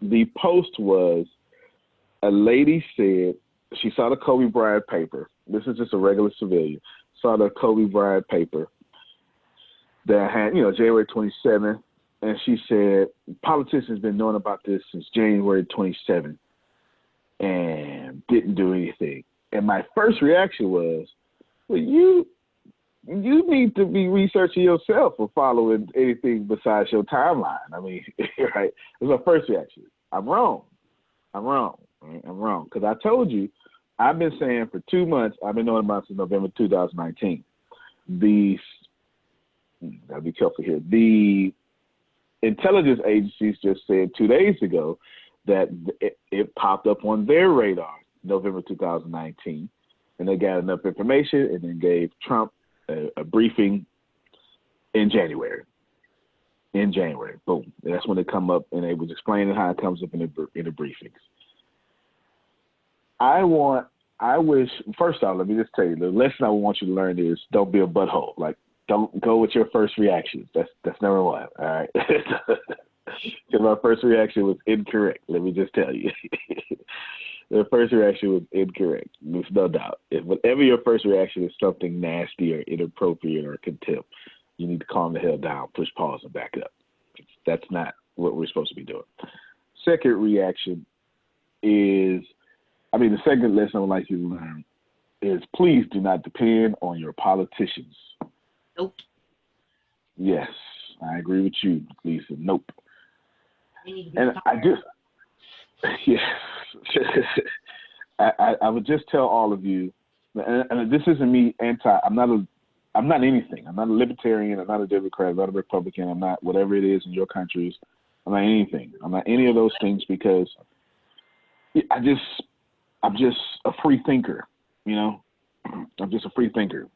The post was a lady said she saw the Kobe Bryant paper. This is just a regular civilian. Saw the Kobe Bryant paper that had, January 27th. And she said, politicians been knowing about this since January 27th and didn't do anything. And my first reaction was, well, you need to be researching yourself or following anything besides your timeline. I mean, right? That's my first reaction. I'm wrong. Because I told you, I've been saying for 2 months, I've been knowing about since November 2019. Gotta be careful here. The intelligence agencies just said 2 days ago that it popped up on their radar November 2019, and they got enough information and then gave Trump a briefing in January. Boom. That's when it come up, and they was explaining how it comes up in the briefings. First off, let me just tell you, the lesson I want you to learn is don't be a butthole. Like, don't go with your first reaction. That's number one. All right. Because my first reaction was incorrect. Let me just tell you. The first reaction was incorrect. There's no doubt. Whatever your first reaction is something nasty or inappropriate or contempt, you need to calm the hell down, push pause, and back up. That's not what we're supposed to be doing. Second reaction is, the second lesson I would like you to learn is please do not depend on your politicians. Nope. Yes, I agree with you, Lisa. Nope. And I just, yes, I would just tell all of you, and this isn't me I'm not anything. I'm not a libertarian. I'm not a Democrat. I'm not a Republican. I'm not whatever it is in your countries. I'm not anything. I'm not any of those things because I'm just a free thinker. I'm just a free thinker.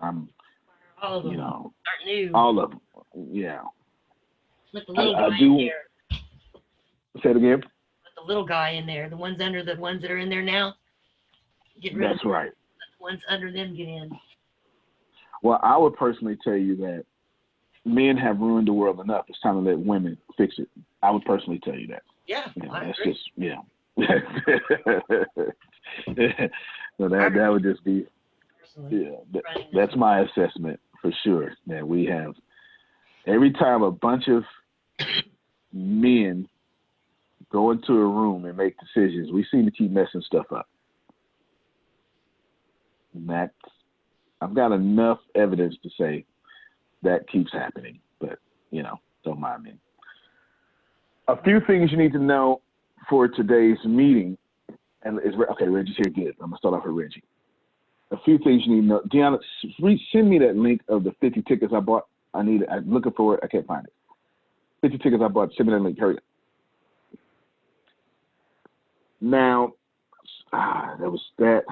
All of them aren't new. All of them. Yeah. Let the little guy in there. Say it again. Let the little guy in there. The ones under the ones that are in there now. Get rid of them. That's right. Let the ones under them get in. Well, I would personally tell you that men have ruined the world enough. It's time to let women fix it. I would personally tell you that. Yeah, I that's agree. Just, yeah. So that would just be, that's my assessment for sure. That we have, every time a bunch of men go into a room and make decisions, we seem to keep messing stuff up. And I've got enough evidence to say that keeps happening, but don't mind me. A few things you need to know for today's meeting, and okay, Reggie's here. Good. I'm gonna start off with Reggie. A few things you need to know. Deanna, send me that link of the 50 tickets I bought. I'm looking for it. I can't find it. 50 tickets I bought. Send me that link. Hurry up. Now, there was that.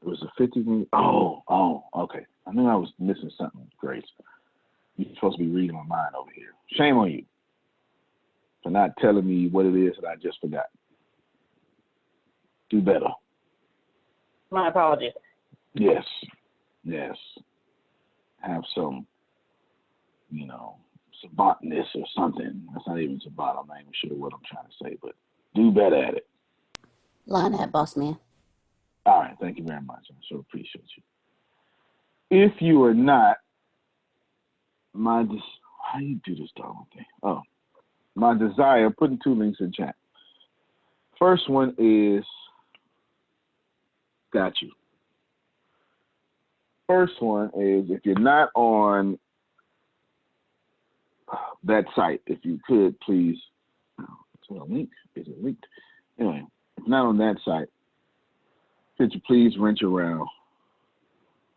It was a 50 thing. Oh, okay. I knew I was missing something, Grace. You're supposed to be reading my mind over here. Shame on you for not telling me what it is that I just forgot. Do better. My apologies. Yes. Have some, savantness or something. That's not even savant. I'm not even sure what I'm trying to say, but do better at it. Line that, boss man. All right. Thank you very much. I so appreciate you. If you are not, how do you do this, dog? Okay. Oh, my desire, putting 2 links in chat. First one is, got you. First one is, if you're not on that site, if you could please, is it a link? Is it linked? Anyway, if not on that site, could you please wrench around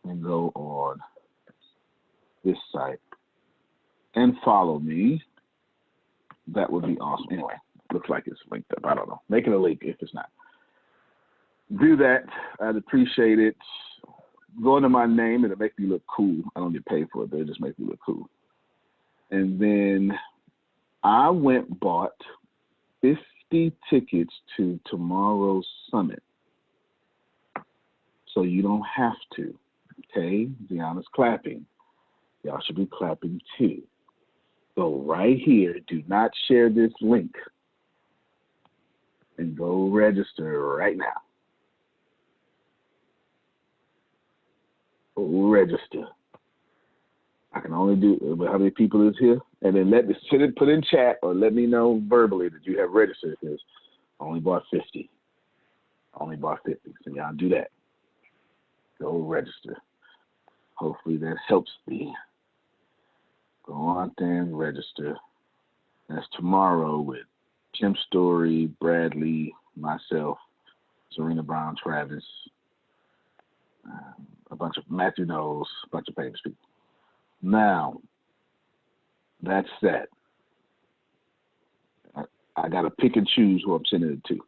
and go on this site and follow me? That would be awesome. Anyway, looks like it's linked up. I don't know. Make it a link if it's not. Do that. I'd appreciate it. Go into my name. It'll make me look cool. I don't get paid for it, but it just makes me look cool. And then I bought 50 tickets to tomorrow's summit. So you don't have to. Okay? Deanna's clapping. Y'all should be clapping too. Go right here. Do not share this link and go register right now. Go register. I can only do how many people is here, and then put in chat or let me know verbally that you have registered. Because I only bought 50. So y'all do that. Go register. Hopefully that helps me. Go on there and register. That's tomorrow with Tim Story, Bradley, myself, Serena Brown, Travis, a bunch of Matthew Knowles, a bunch of famous people. Now, that's that. I got to pick and choose who I'm sending it to.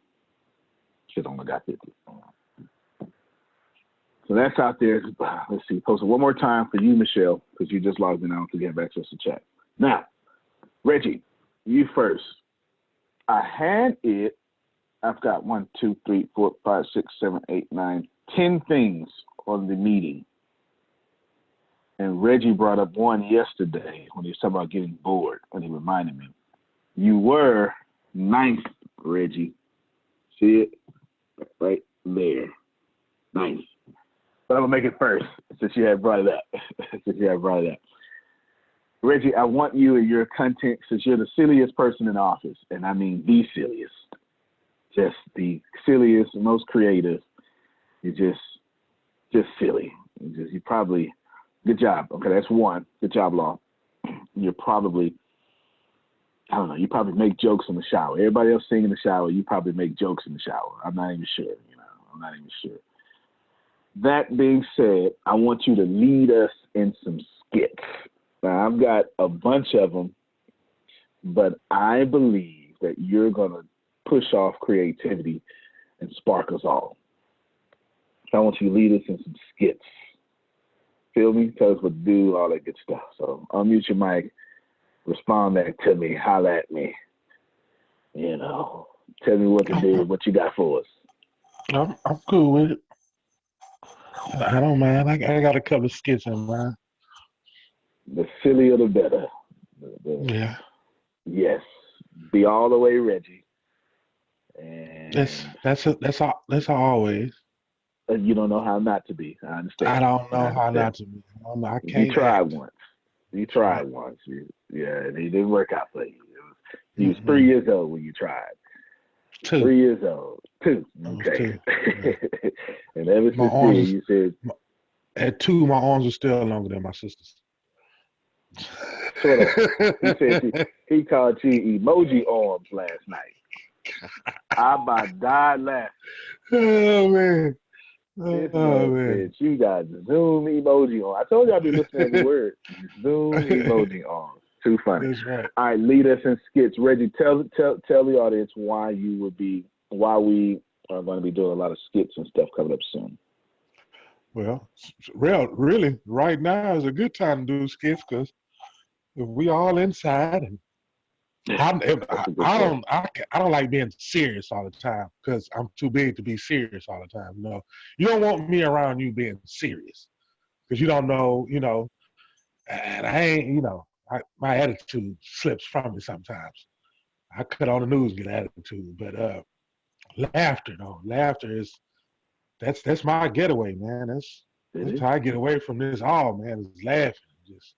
Shit, only got 50. So that's out there. Let's see. Post it one more time for you, Michelle, because you just logged in. I don't think you have access to chat. Now, Reggie, you first. I had it. I've got 1, 2, 3, 4, 5, 6, 7, 8, 9, 10 things on the meeting. And Reggie brought up one yesterday when he was talking about getting bored, and he reminded me. You were 9th, Reggie. See it? Right there. 9th. But I'm going to make it first since you had brought it up. Reggie, I want you and your content, since you're the silliest person in the office, and I mean the silliest, just the silliest, most creative. You're just silly. You probably, good job. Okay, that's one. Good job, Law. You're probably, I don't know, you probably make jokes in the shower. Everybody else sing in the shower, you probably make jokes in the shower. I'm not even sure, I'm not even sure. That being said, I want you to lead us in some skits. Now, I've got a bunch of them, but I believe that you're going to push off creativity and spark us all. So I want you to lead us in some skits. Feel me? Tell us what to do, all that good stuff. So unmute your mic, respond back to me, holler at me. Tell me what to do, what you got for us. I'm cool with it. I don't mind. I got a couple of skits in mind. The sillier the better. Yeah. Yes. Be all the way Reggie. And That's always. You don't know how not to be. I understand. I don't know how not to be. I can't. You tried once. Yeah, and it didn't work out for you. You was 3 years old when you tried. 2. 3 years old. 2. Okay. 2. Yeah. And ever since then, you said. At 2, my arms are still longer than my sister's. Sort of. He said he called you emoji arms last night. I about died laughing. Oh man. This man said you got Zoom emoji on. I told y'all to be listening to every word. Zoom emoji arms. Too funny. That's right. All right, lead us in skits. Reggie, tell the audience why we are going to be doing a lot of skits and stuff coming up soon. Well, really, right now is a good time to do skits because if we all inside, and I don't like being serious all the time because I'm too big to be serious all the time. You don't want me around you being serious because you don't know, and I ain't, my attitude slips from me sometimes. I cut on the news and get attitude, but laughter is that's my getaway, man. That's how I get away from this all, man, is laughing, just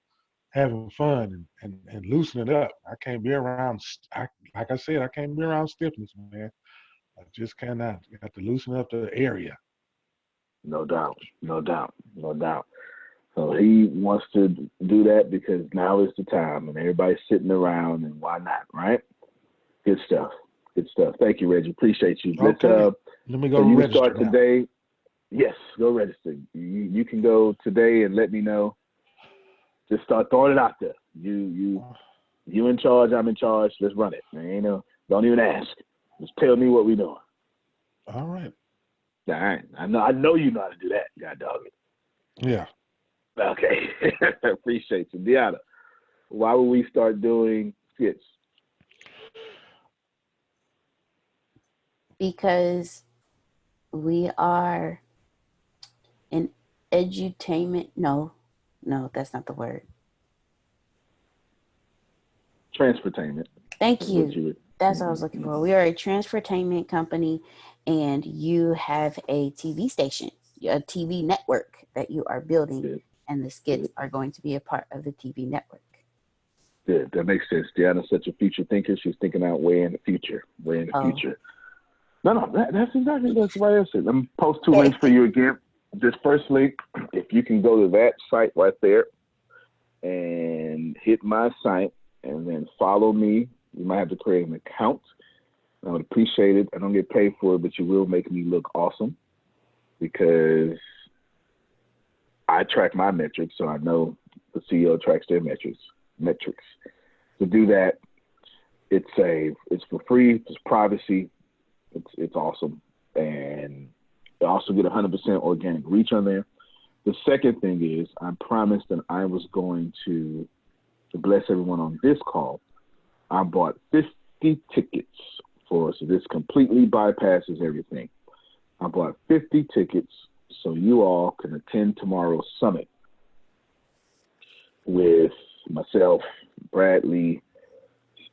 having fun and loosening up. I can't be around, like I said, I can't be around stiffness, man. I just cannot. You have to loosen up the area. No doubt. So he wants to do that because now is the time and everybody's sitting around and why not, right? Good stuff. Thank you, Reggie. Appreciate you. Okay. Let me go so you register start now. Today. Yes, go register. You can go today and let me know. Just start throwing it out there. You in charge, I'm in charge. Let's run it. Don't even ask. Just tell me what we're doing. All right. All right. I know you know how to do that, God dog it. Yeah. Okay. Appreciate you. Deanna, why would we start doing skits? Because we are in edutainment. No, that's not the word. Transportainment. Thank you. That's what I was looking for. We are a transportainment company, and you have a TV station, a TV network that you are building, Good. and the skits are going to be a part of the TV network. Good. That makes sense. Deanna's such a future thinker. She's thinking out way in the future. Way in the future. No, that's exactly that's the right answer. Let me post 2 links for you again. This first link, if you can go to that site right there and hit my site and then follow me. You might have to create an account. I would appreciate it. I don't get paid for it, but you will make me look awesome because I track my metrics, so I know the CEO tracks their metrics. To do that, it's for free. It's privacy. It's awesome, and you also get 100% organic reach on there. The second thing is I promised that I was going to bless everyone on this call. I bought 50 tickets for us. So this completely bypasses everything. I bought 50 tickets so you all can attend tomorrow's summit with myself, Bradley,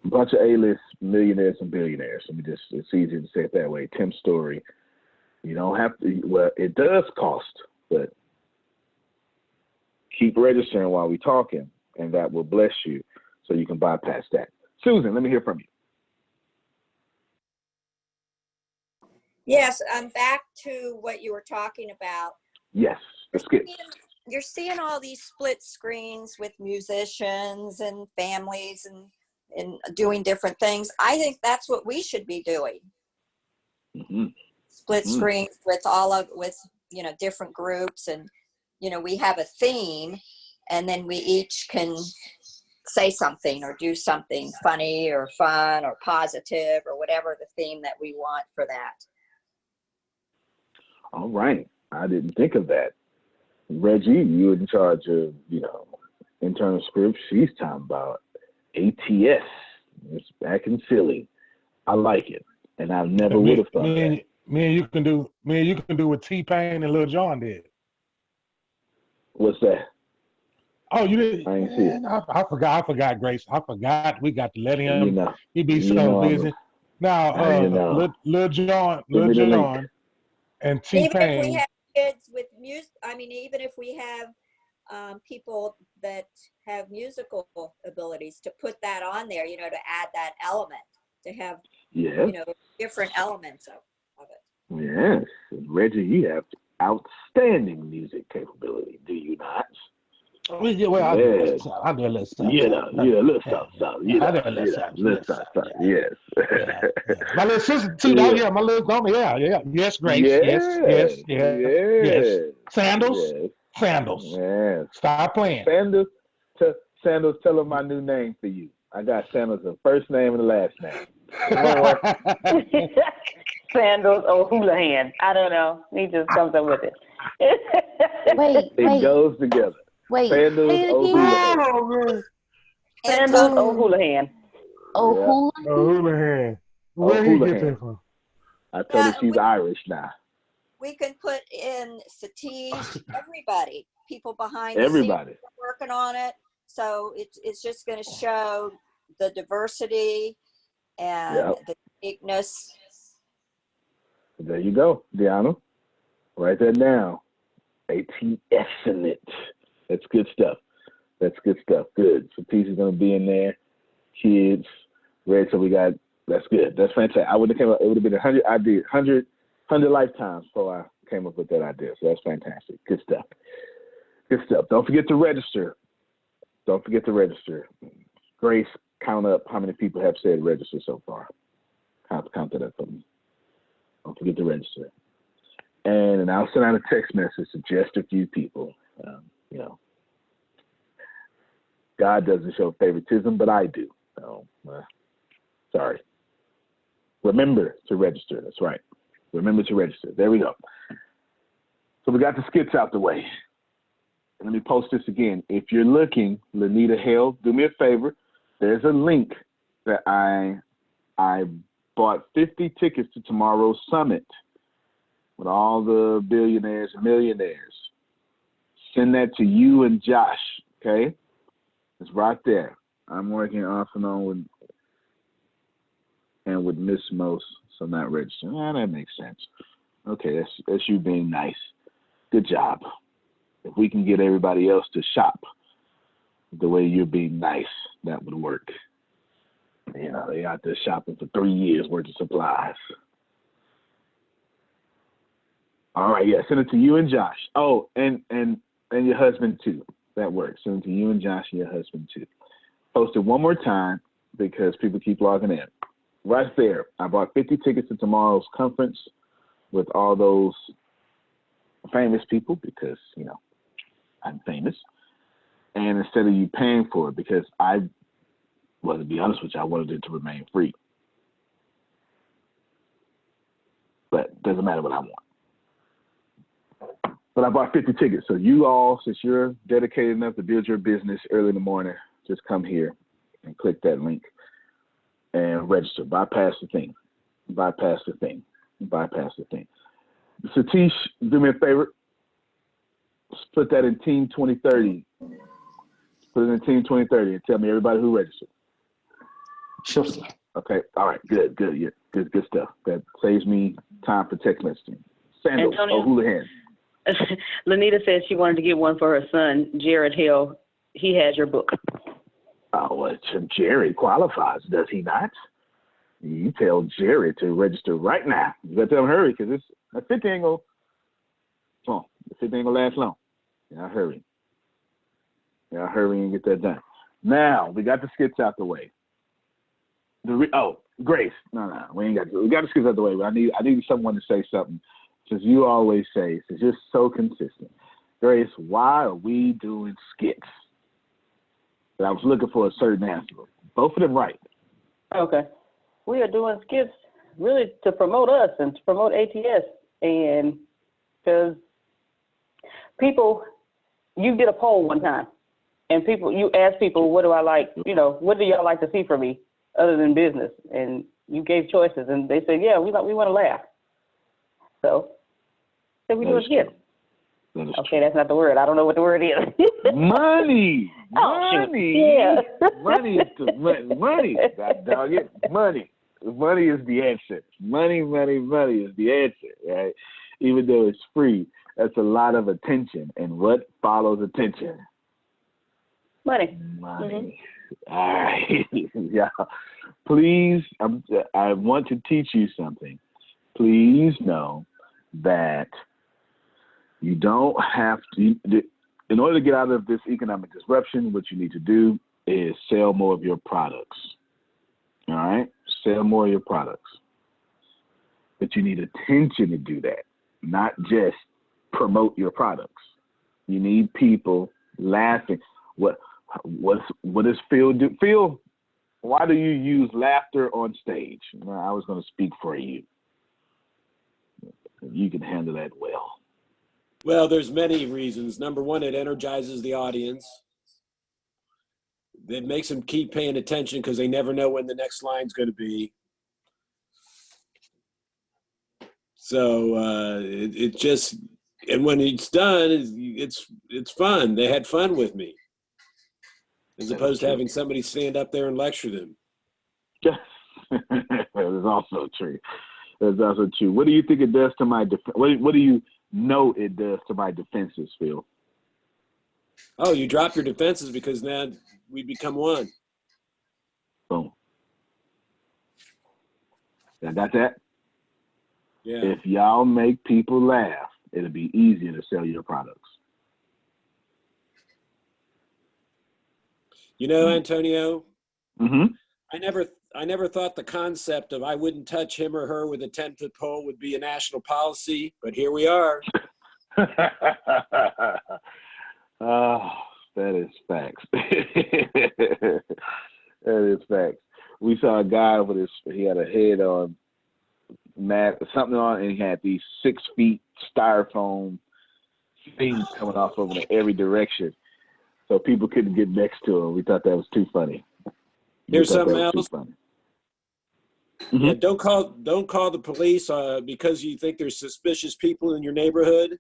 a bunch of A-list millionaires and billionaires. It's easier to say it that way. Tim Story. You don't have to, well, it does cost, but keep registering while we're talking, and that will bless you so you can bypass that. Susan, let me hear from you. Yes, I'm back to what you were talking about. Yes, the skits. You're seeing all these split screens with musicians and families and doing different things. I think that's what we should be doing. Mm-hmm. Split screens with different groups, and we have a theme, and then we each can say something or do something funny or fun or positive or whatever the theme that we want for that. All right. I didn't think of that. Reggie, you in charge of, internal scripts. She's talking about ATS. It's back in Philly. I like it. And I never would have thought that. Me and you can do what T-Pain and Lil Jon did. What's that? Oh, you didn't? I ain't see it. I forgot, Grace. I forgot. We got to let him. He be you so know busy. Now, Lil Jon and T-Pain. Even if we have kids with music, even if we have people that have musical abilities, to put that on there, to add that element, to have, different elements of it. Yes. Reggie, you have outstanding music capability, do you not? Well, I do a little stuff. Little stuff. Yes. My little sister too, though. Yeah, my little daughter. Yeah. Yes, Grace. Yes. Sandals. Yes. Stop playing. Sandals, tell them my new name for you. I got Sandals, the first name and the last name. Sandals O'Houlihan. I don't know. He just comes up with it. It goes together. Sandals O'Houlihan. Sandals O'Houlihan. O'Houlihan. Where he get that from? I told her she's Irish now. We can put in Satish, everybody, people behind everybody the scenes working on it. So it's just going to show the diversity and the uniqueness. There you go, Deanna. Write that down. ATS in it. That's good stuff. Good. Satish is going to be in there. Kids. Red, so we got, that's good. That's fantastic. I would have came up, it would have been 100 ideas, 100 lifetimes before I came up with that idea. So that's fantastic. Good stuff. Don't forget to register. Grace, count up how many people have said register so far. Count that up for me. Don't forget to register. And I'll send out a text message to just a few people. God doesn't show favoritism, but I do. So, sorry. Remember to register. That's right. Remember to register. There we go. So we got the skits out the way. Let me post this again. If you're looking, Lanita Hale, do me a favor. There's a link that I bought 50 tickets to tomorrow's summit with all the billionaires and millionaires. Send that to you and Josh, okay? It's right there. I'm working off and on with and with Miss Most, so not registered. That makes sense. Okay, that's you being nice. Good job. If we can get everybody else to shop the way you're being nice, that would work. You know, they out there shopping for 3 years worth of supplies. All right, yeah, send it to you and Josh. Oh, and your husband too. That works. Send it to you and Josh and your husband too. Post it one more time because people keep logging in. Right there, I bought 50 tickets to tomorrow's conference with all those famous people because, you know, I'm famous. And instead of you paying for it, because well, to be honest with you, I wanted it to remain free. But it doesn't matter what I want. But I bought 50 tickets. So you all, since you're dedicated enough to build your business early in the morning, just come here and click that link and register. Bypass the thing. Bypass the thing. Bypass the thing. Satish, do me a favor. Put that in Team 2030. Put it in Team 2030 and tell me everybody who registered. Sure, sir. Okay. All right. Good. Yeah. Good stuff. That saves me time for text messaging. Sandals, Antonio? O'Houlihan. Lanita said she wanted to get one for her son, Jared Hill. He has your book. Oh, well, Jared qualifies, does he not? You tell Jared to register right now. You better tell him hurry because the 50 ain't gonna last long. Yeah, hurry. Yeah, hurry and get that done. Now we got the skits out the way. Grace. No, we got the skits out the way. But I need someone to say something. Since you always say, since you're so consistent, Grace, why are we doing skits? But I was looking for a certain answer. Both of them right. Okay. We are doing skits really to promote us and to promote ATS. And because people, you did a poll one time, and you asked people, what do I like, what do y'all like to see from me other than business? And you gave choices, and they said, yeah, we want to laugh. So we do a skit. Okay, that's not the word. I don't know what the word is. Money. Yeah. Money. God dog it. Money. Money is the answer. Money is the answer, right? Even though it's free, that's a lot of attention. And what follows attention? Money. Mm-hmm. All right. Yeah. Please, I want to teach you something. Please know that you don't have to, in order to get out of this economic disruption, what you need to do is sell more of your products. All right? Sell more of your products. But you need attention to do that, not just promote your products. You need people laughing. What does Phil do? Phil, why do you use laughter on stage? Well, I was going to speak for you. You can handle that well. Well, there's many reasons. Number one, it energizes the audience. It makes them keep paying attention because they never know when the next line's going to be. So it just, and when it's done, it's fun. They had fun with me, as opposed to having somebody stand up there and lecture them. That is also true. That's also true. What do you think it does to my defense? What do you know it does to my defenses, Phil? Oh, you drop your defenses because now we become one. Boom. I got that? Yeah. If y'all make people laugh, it'll be easier to sell your products. You know, Antonio, Mm-hmm. I never thought the concept of I wouldn't touch him or her with a 10-foot pole would be a national policy, but here we are. Oh, that is facts. That is facts. We saw a guy he had a head on something on, and he had these 6 feet styrofoam things coming off of him in every direction. So people couldn't get next to him. We thought that was too funny. Here's something else. Mm-hmm. Yeah, don't call the police because you think there's suspicious people in your neighborhood.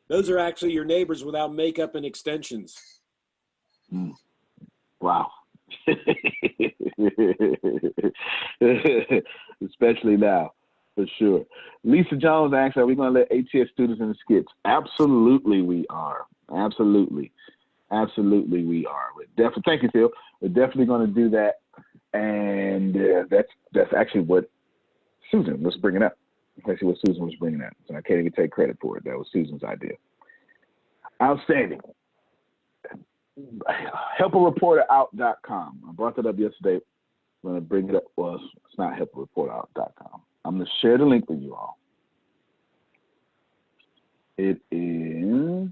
Those are actually your neighbors without makeup and extensions. Wow. Especially now, for sure. Lisa Jones asks, are we going to let ATS students in the skits? Absolutely we are. Absolutely. Absolutely we are. We're definitely, thank you, Phil. We're definitely going to do that. And that's actually what Susan was bringing up. That's what Susan was bringing up. So I can't even take credit for it. That was Susan's idea. Outstanding. HelpAReporterOut.com. I brought that up yesterday. I'm going to bring it up. Well, it's not HelpAReporterOut.com. I'm going to share the link with you all. It is,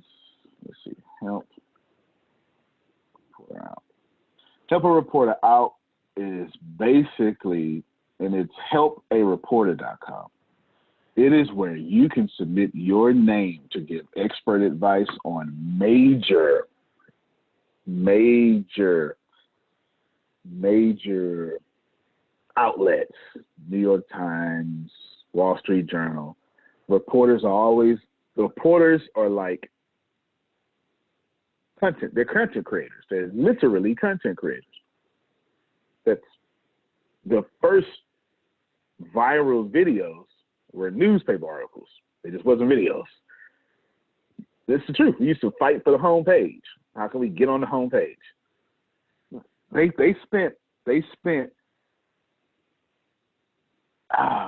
let's see, Help Reporter Out. Help a Reporter Out is basically, and it's helpareporter.com. It is where you can submit your name to give expert advice on major outlets, New York Times, Wall Street Journal. Reporters are like content. They're content creators. They're literally content creators. That's the first viral videos were newspaper articles. They just wasn't videos. This is the truth. We used to fight for the homepage. How can we get on the homepage? They spent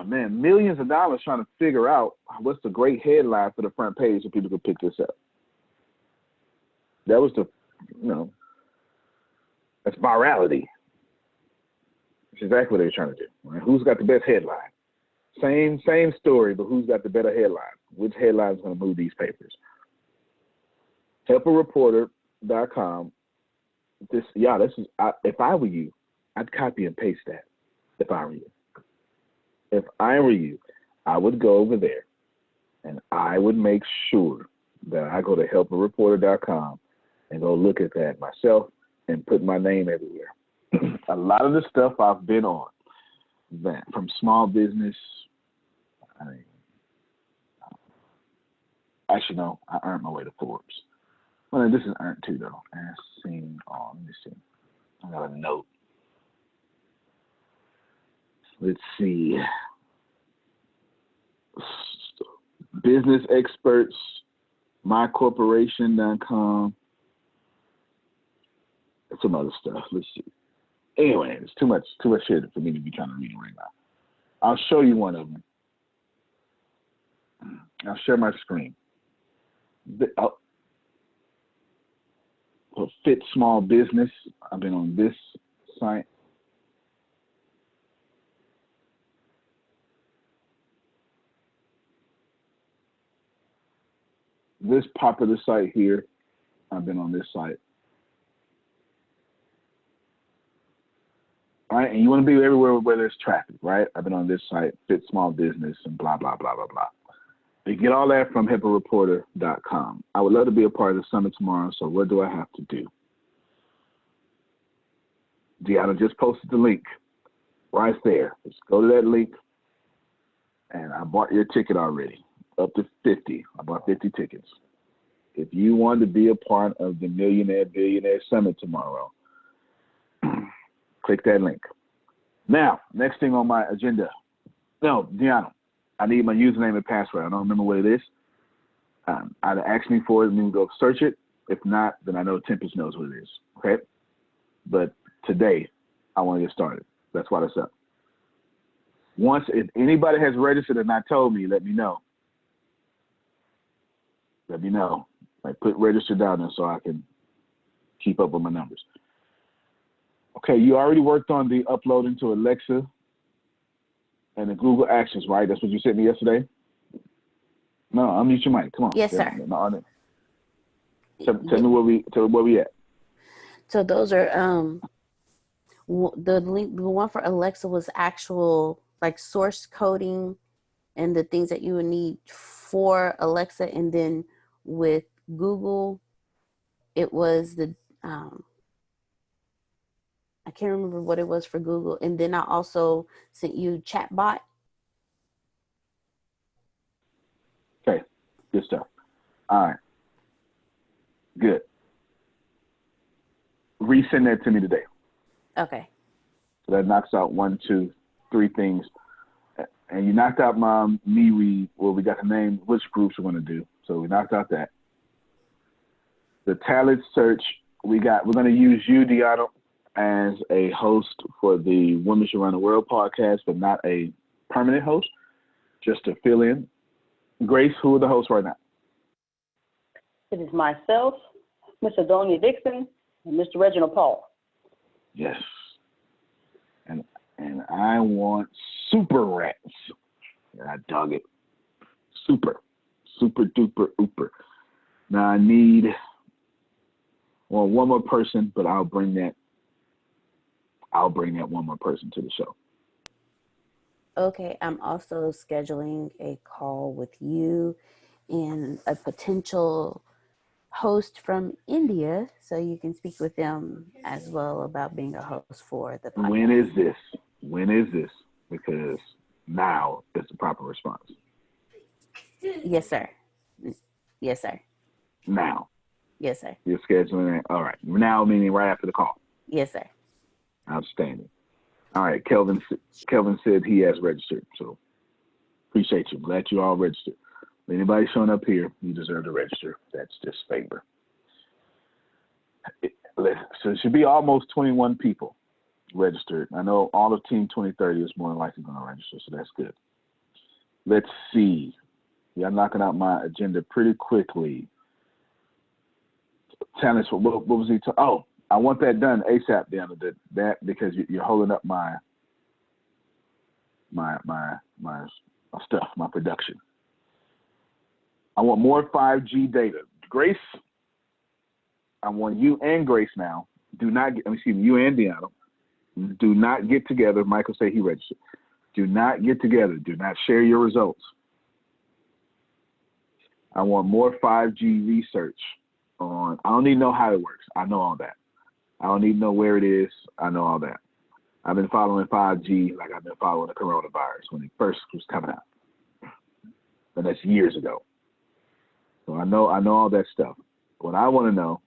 millions of dollars trying to figure out what's the great headline for the front page so people could pick this up. That was that's virality. That's exactly what they were trying to do. Right? Who's got the best headline? Same story, but who's got the better headline? Which headline is going to move these papers? HelpAReporter.com. If I were you, I'd copy and paste that. If I were you. If I were you, I would go over there and I would make sure that I go to helpareporter.com and go look at that myself and put my name everywhere. A lot of the stuff I've been on, that from small business, actually no, I earned my way to Forbes. Well, this is earned too though. As seen on, let me see. I got a note. Let's see. Business experts, mycorporation.com. Some other stuff. Let's see. Anyway, it's too much shit for me to be trying to read right now. I'll show you one of them. I'll share my screen. Fit Small Business. I've been on this site. This popular site here, I've been on this site. All right, and you want to be everywhere where there's traffic, right? I've been on this site, Fit Small Business, and blah, blah, blah, blah, blah. You get all that from HelpAReporter.com. I would love to be a part of the summit tomorrow, so what do I have to do? Deanna just posted the link right there. Just go to that link, and I bought your ticket already, up to 50. I bought 50 tickets. If you want to be a part of the Millionaire Billionaire Summit tomorrow, click that link. Now, next thing on my agenda. No, Deanna, I need my username and password. I don't remember what it is. Either ask me for it and then go search it. If not, then I know Tempest knows what it is. Okay? But today, I want to get started. That's why that's up. If anybody has registered and not told me, let me know. Let me know. Like put register down there so I can keep up with my numbers. Okay, you already worked on the uploading to Alexa and the Google Actions, right? That's what you sent me yesterday? No, unmute your mic. Come on. Yes, sir. Tell me where we at. So those are the link. The one for Alexa was actual like source coding and the things that you would need for Alexa, and then with Google, it was the I can't remember what it was for Google, and then I also sent you chatbot. Okay, good stuff. All right, good. Resend that to me today. Okay. So that knocks out 1, 2, 3 things. And you knocked out my MeWe, where we got to name which groups we're going to do. So we knocked out that. The talent search, we're going to use you, Deanna, as a host for the Women Should Run the World podcast, but not a permanent host, just to fill in. Grace, who are the hosts right now? It is myself, Miss Adonia Dixon, and Mr. Reginald Paul. Yes. And I want super rats. And I dug it. Super duper ooper. Now I need one more person, but I'll bring that one more person to the show. Okay, I'm also scheduling a call with you and a potential host from India, so you can speak with them as well about being a host for the podcast. When is this? Because now is the proper response. Yes, sir. Yes, sir. Now. Yes, sir. You're scheduling it. All right. Now meaning right after the call. Yes, sir. Outstanding. All right. Kelvin said he has registered, so appreciate you. Glad you all registered. Anybody showing up here, you deserve to register. That's just favor. So it should be almost 21 people registered. I know all of Team 2030 is more than likely going to register, so that's good. Let's see. Yeah, I'm knocking out my agenda pretty quickly. Talents, what was he? I want that done ASAP, Deanna. That because you're holding up my stuff, my production. I want more 5G data. Grace, I want you and Grace now. You and Deanna. Do not get together. Michael said he registered. Do not get together. Do not share your results. I want more 5G research on. I don't need to know how it works. I know all that. I don't need to know where it is. I know all that. I've been following 5G like I've been following the coronavirus when it first was coming out. And that's years ago. So I know all that stuff. What I want to know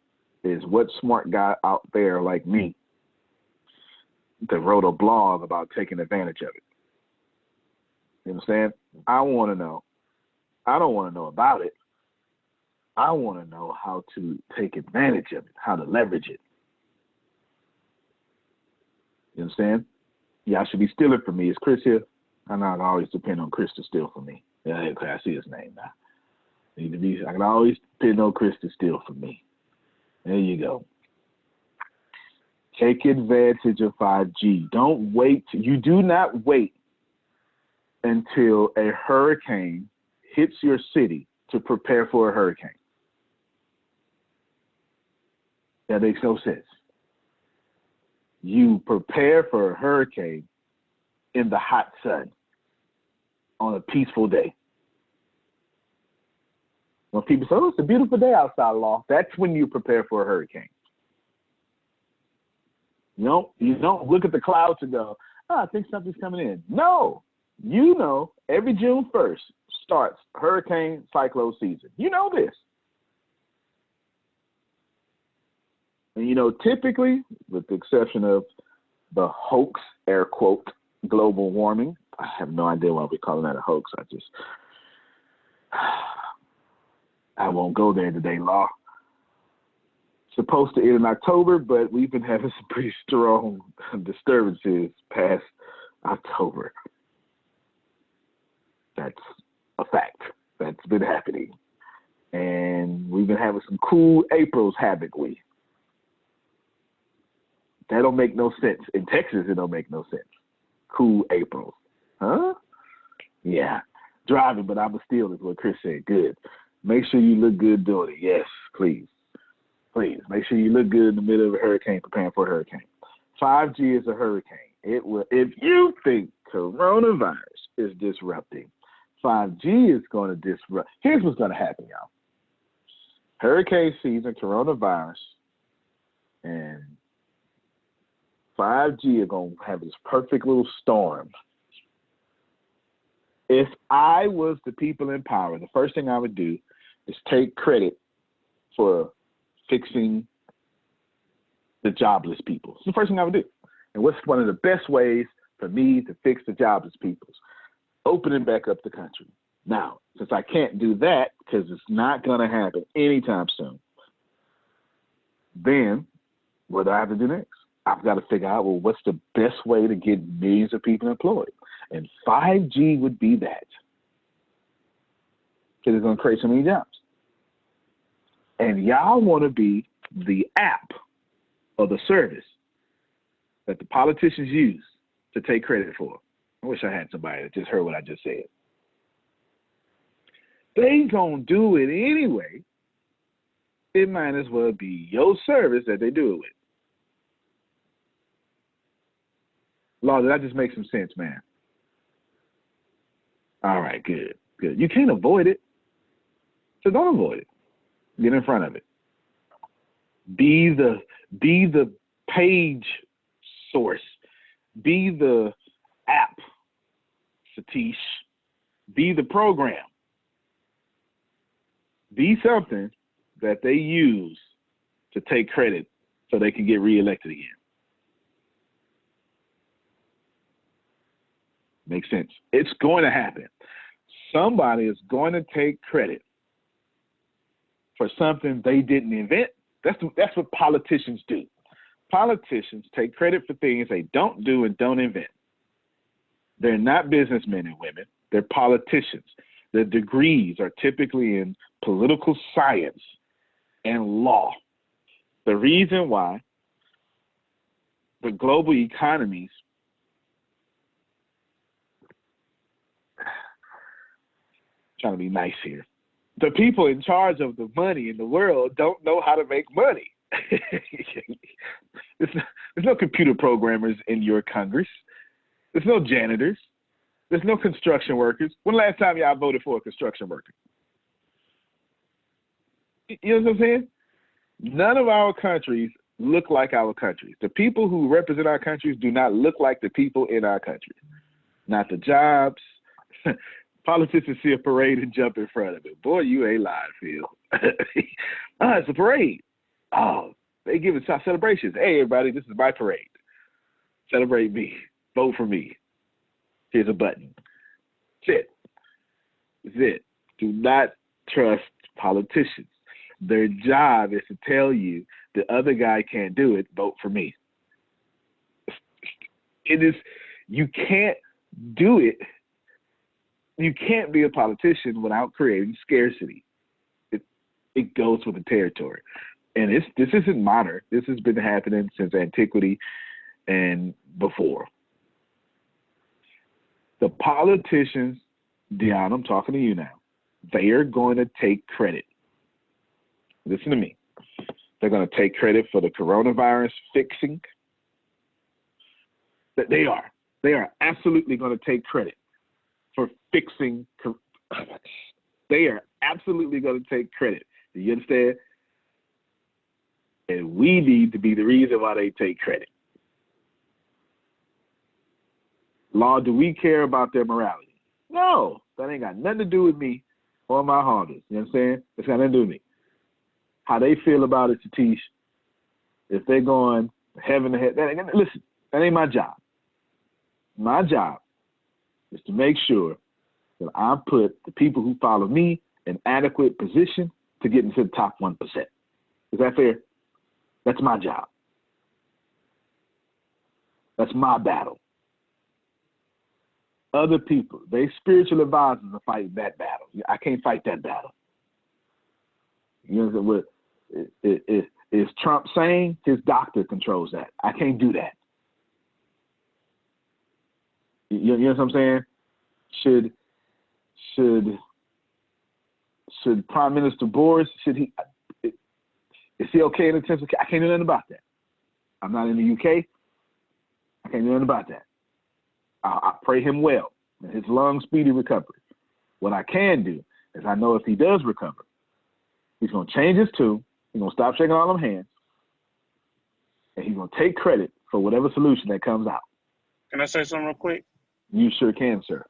is what smart guy out there like me that wrote a blog about taking advantage of it. You understand? I want to know. I don't want to know about it. I want to know how to take advantage of it, how to leverage it. You understand? Yeah, I should be stealing from me. Is Chris here? I know I can always depend on Chris to steal from me. Yeah, I see his name now. I can always depend on Chris to steal from me. There you go. Take advantage of 5G. Don't wait. You do not wait until a hurricane hits your city to prepare for a hurricane. That makes no sense. You prepare for a hurricane in the hot sun on a peaceful day. When people say, oh, it's a beautiful day outside, Law, that's when you prepare for a hurricane. You don't look at the clouds and go, I think something's coming in. No, every June 1st starts hurricane cyclone season. You know this. And typically, with the exception of the hoax, air quote, global warming, I have no idea why we're calling that a hoax. I won't go there today, Law. Supposed to end in October, but we've been having some pretty strong disturbances past October. That's a fact. That's been happening. And we've been having some cool Aprils, haven't we? That don't make no sense. In Texas, it don't make no sense. Cool Aprils. Huh? Yeah. Driving, but I'm a steal is what Chris said. Good. Make sure you look good doing it. Yes, please. Please. Make sure you look good in the middle of a hurricane, preparing for a hurricane. 5G is a hurricane. It will. If you think coronavirus is disrupting, 5G is going to disrupt. Here's what's going to happen, y'all. Hurricane season, coronavirus, and 5G are going to have this perfect little storm. If I was the people in power, the first thing I would do is take credit for fixing the jobless people. It's the first thing I would do. And what's one of the best ways for me to fix the jobless peoples? Opening back up the country. Now, since I can't do that because it's not going to happen anytime soon, then what do I have to do next? I've got to figure out, well, what's the best way to get millions of people employed? And 5G would be that. Because it's going to create so many jobs. And y'all want to be the app or the service that the politicians use to take credit for. I wish I had somebody that just heard what I just said. They gonna do it anyway. It might as well be your service that they do it with. Law, did that just make some sense, man? All right, good. You can't avoid it, so don't avoid it. Get in front of it. Be the page source. Be the app, Satish. Be the program. Be something that they use to take credit so they can get reelected again. Makes sense. It's going to happen. Somebody is going to take credit for something they didn't invent. That's what politicians do. Politicians take credit for things they don't do and don't invent. They're not businessmen and women. They're politicians. Their degrees are typically in political science and law. The reason why the global economies trying to be nice here. The people in charge of the money in the world don't know how to make money. There's no computer programmers in your Congress. There's no janitors. There's no construction workers. When the last time y'all voted for a construction worker? You know what I'm saying? None of our countries look like our countries. The people who represent our countries do not look like the people in our country. Not the jobs. Politicians see a parade and jump in front of it. Boy, you ain't lying, Phil. It's a parade. Oh, they give it celebrations. Hey, everybody, this is my parade. Celebrate me. Vote for me. Here's a button. That's it. That's it. Do not trust politicians. Their job is to tell you the other guy can't do it. Vote for me. It is. You can't do it. You can't be a politician without creating scarcity. It goes with the territory. And this isn't modern. This has been happening since antiquity and before. The politicians, Dion, I'm talking to you now, they are going to take credit. Listen to me. They're going to take credit for the coronavirus fixing. They are. They are absolutely going to take credit for fixing. They are absolutely going to take credit. Do you understand? And we need to be the reason why they take credit. Law, do we care about their morality? No, that ain't got nothing to do with me or my holders. You know what I'm saying? It's got nothing to do with me. How they feel about it, Satish, if they're going heaven to heaven, listen, that ain't my job. My job is to make sure that I put the people who follow me in adequate position to get into the top 1%. Is that fair? That's my job. That's my battle. Other people, they spiritual advisors are fighting that battle. I can't fight that battle. You know what? Is Trump saying his doctor controls that? I can't do that. You know what I'm saying? Should Prime Minister Boris, is he okay in the terms of, I can't do nothing about that. I'm not in the UK. I can't do nothing about that. I pray him well and his long, speedy recovery. What I can do is I know if he does recover, he's going to change his tune. He's going to stop shaking all them hands. And he's going to take credit for whatever solution that comes out. Can I say something real quick? You sure can, sir.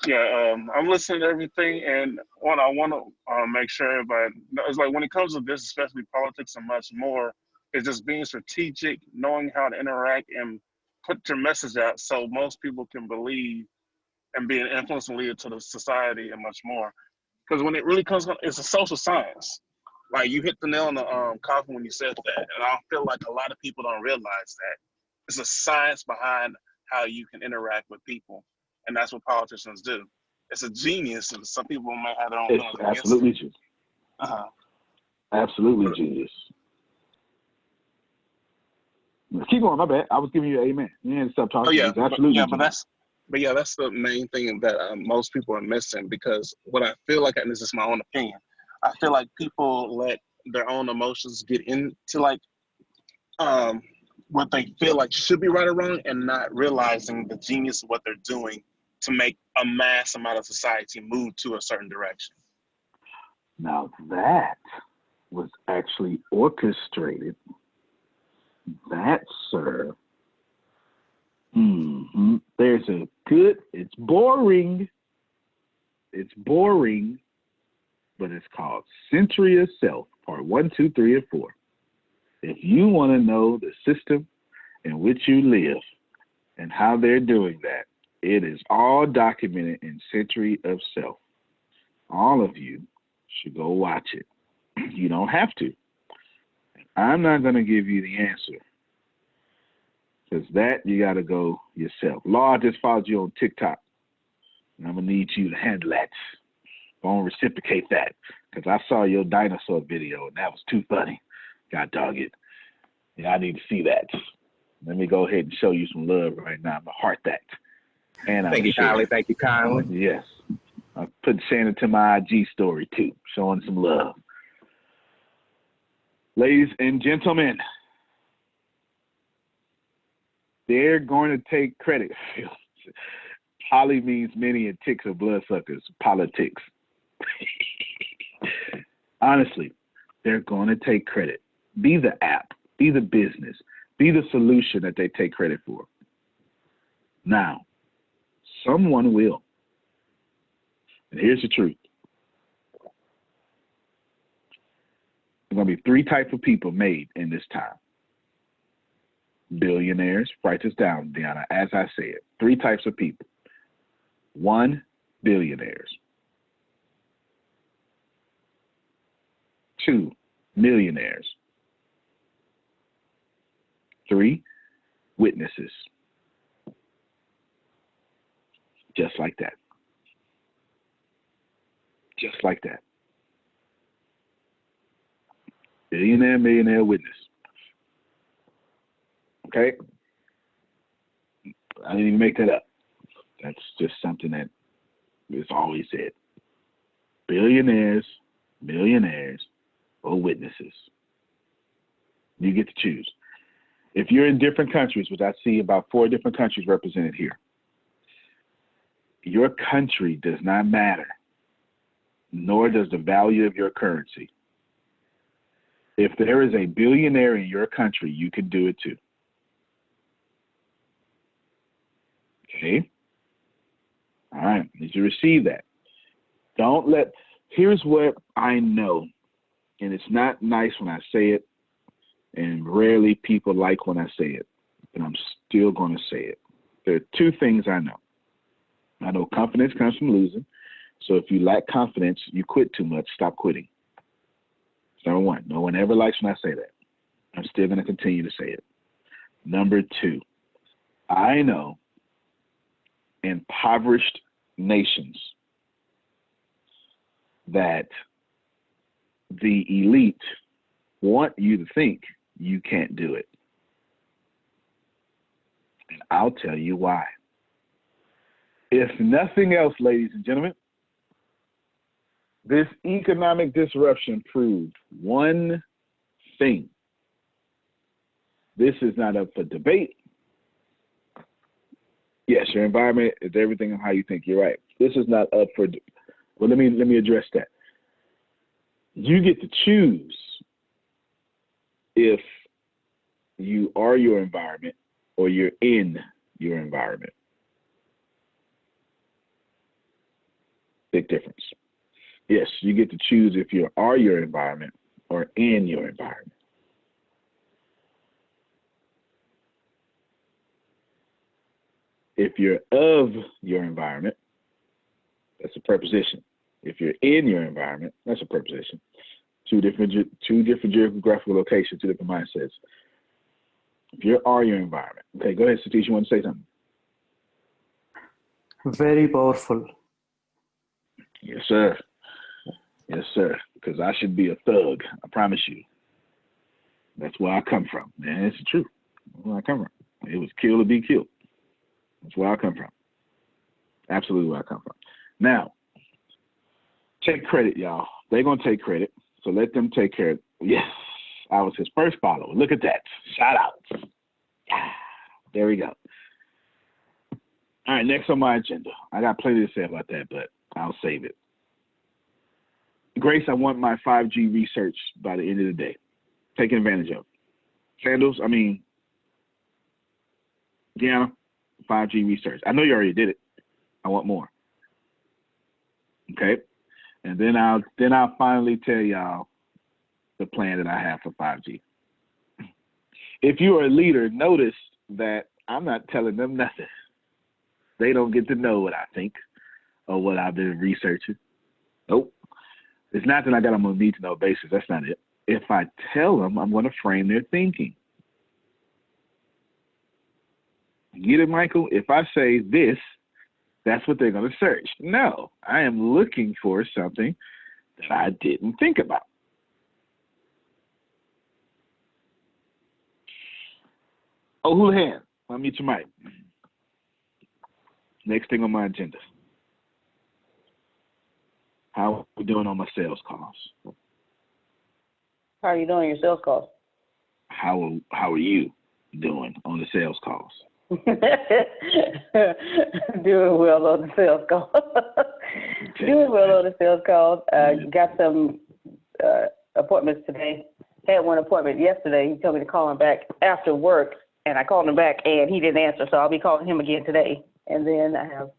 Yeah, I'm listening to everything, and I want to make sure everybody, it's like when it comes to this, especially politics and much more, it's just being strategic, knowing how to interact and put your message out so most people can believe and be an influential leader to the society and much more. Because when it really comes, it's a social science. Like you hit the nail on the coffin when you said that, and I feel like a lot of people don't realize that it's a science behind how you can interact with people, and that's what politicians do. It's a genius, and some people might have their own feelings It's absolutely genius. Absolutely genius. Keep going. My bad. I was giving you an amen. You didn't stop talking. Oh yeah, It's absolutely that's the main thing that most people are missing. Because what I feel like, and this is my own opinion, I feel like people let their own emotions get into like what they feel like should be right or wrong, and not realizing the genius of what they're doing to make a mass amount of society move to a certain direction. Now that was actually orchestrated. That, sir. There's a good, it's boring. It's boring, but it's called Century of Self, part 1, 2, 3, and 4. If you want to know the system in which you live and how they're doing that, it is all documented in Century of Self. All of you should go watch it. You don't have to. I'm not going to give you the answer, because that you got to go yourself. Law, I just followed you on TikTok, and I'm going to need you to handle that. Don't reciprocate that, because I saw your dinosaur video, and that was too funny. God dog it. Yeah, I need to see that. Let me go ahead and show you some love right now. I'm going to heart that. And Thank you kindly. Thank you kindly. Yes. I put Shannon to my IG story, too, showing some love. Ladies and gentlemen, they're going to take credit. Poly means many and ticks are bloodsuckers. Politics. Honestly, they're going to take credit. Be the app. Be the business. Be the solution that they take credit for. Now, someone will. And here's the truth. There are going to be 3 types of people made in this time. Billionaires. Write this down, Deanna, as I say it. 3 types of people. 1, billionaires. 2, millionaires. 3, witnesses. Just like that. Just like that. Billionaire, millionaire, witness. Okay? I didn't even make that up. That's just something that is always said. Billionaires, millionaires, or witnesses. You get to choose. If you're in different countries, which I see about 4 different countries represented here, your country does not matter, nor does the value of your currency. If there is a billionaire in your country, you can do it too. Okay? All right, did you receive that? Don't let, here's what I know, and it's not nice when I say it, and rarely people like when I say it, but I'm still going to say it. There are 2 things I know. I know confidence comes from losing, so if you lack confidence, you quit too much, stop quitting. Number 1, no one ever likes when I say that. I'm still going to continue to say it. Number 2, I know impoverished nations that the elite want you to think you can't do it. And I'll tell you why. If nothing else, ladies and gentlemen, this economic disruption proved one thing. This is not up for debate. Yes, your environment is everything on how you think. You're right. This is not up for, well, let me address that. You get to choose if you are your environment or you're in your environment. Big difference. Yes, you get to choose if you are your environment or in your environment. If you're of your environment, that's a preposition. If you're in your environment, that's a preposition. Two different geographical locations, two different mindsets. If you are your environment. Okay, go ahead, Satish, you want to say something? Very powerful. Yes, sir. Yes, sir. Because I should be a thug. I promise you. That's where I come from. Man, it's the truth. That's where I come from. It was kill or be killed. That's where I come from. Absolutely where I come from. Now, take credit, y'all. They're going to take credit. So let them take care of it. Yes, I was his first follower. Look at that. Shout out. There we go. All right, next on my agenda. I got plenty to say about that, but I'll save it. Grace, I want my 5G research by the end of the day. Taking advantage of it. Deanna, 5G research. I know you already did it. I want more. Okay? And then I'll finally tell y'all the plan that I have for 5G. If you are a leader, notice that I'm not telling them nothing. They don't get to know what I think or what I've been researching. Nope. It's not that I got them on a need-to-know basis. That's not it. If I tell them, I'm going to frame their thinking. Get it, Michael? If I say this, that's what they're going to search. No, I am looking for something that I didn't think about. Oh, Houlihan, unmute your mic. Next thing on my agenda. How are we doing on my sales calls? How are you doing your sales calls? How are you doing on the sales calls? Doing well on the sales calls. Okay. Doing well on the sales calls. Got some appointments today. Had one appointment yesterday. He told me to call him back after work, and I called him back, and he didn't answer, so I'll be calling him again today. And then I have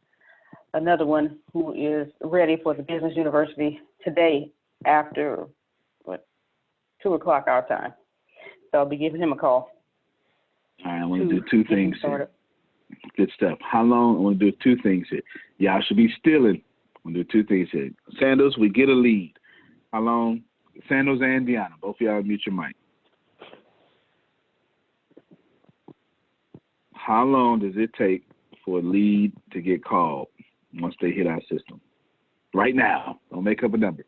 another one who is ready for the Business University today after, 2 o'clock our time. So I'll be giving him a call. All right, I want to do two things here. Good stuff. How long? I want to do two things here. Y'all should be stealing. I want to do two things here. Sandals, we get a lead. How long? Sandals and Deanna, both of y'all mute your mic. How long does it take for a lead to get called once they hit our system? Right now. Don't make up a number.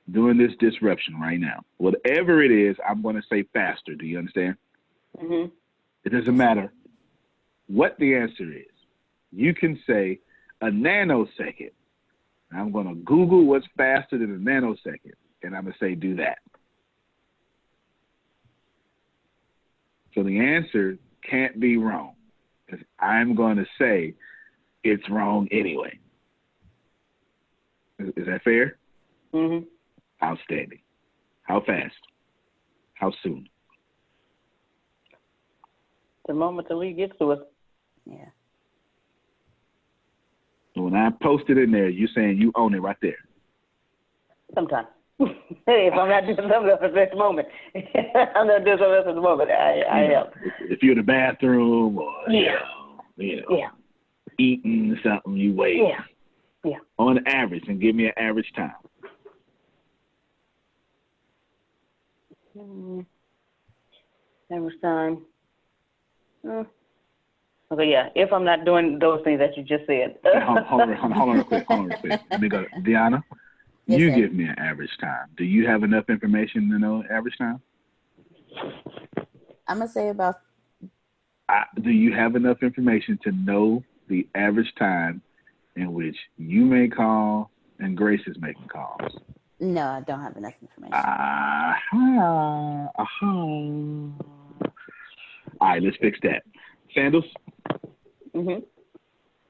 Doing this disruption right now. Whatever it is, I'm going to say faster. Do you understand? Mm-hmm. It doesn't matter what the answer is. You can say a nanosecond. I'm going to Google what's faster than a nanosecond, and I'm going to say do that. So the answer can't be wrong, because I'm going to say it's wrong anyway. Is that fair? Mm-hmm. Outstanding. How fast? How soon? The moment the lead gets to us. Yeah. When I post it in there, you're saying you own it right there. Sometime. Hey, if I'm not doing something else at this moment, I'm not doing something else at the moment. I am. If you're in the bathroom or Yeah. Eating something, you wait. Yeah. On average, and give me an average time. Average time. Okay, yeah. If I'm not doing those things that you just said. Hold on real quick. Let me go. Deanna, Yes, you sir. give me an average time. Do you have enough information to know average time? I'm gonna say about Do you have enough information to know the average time in which you may call and Grace is making calls? no, I don't have enough information. All right, let's fix that. Sandals, Mm-hmm.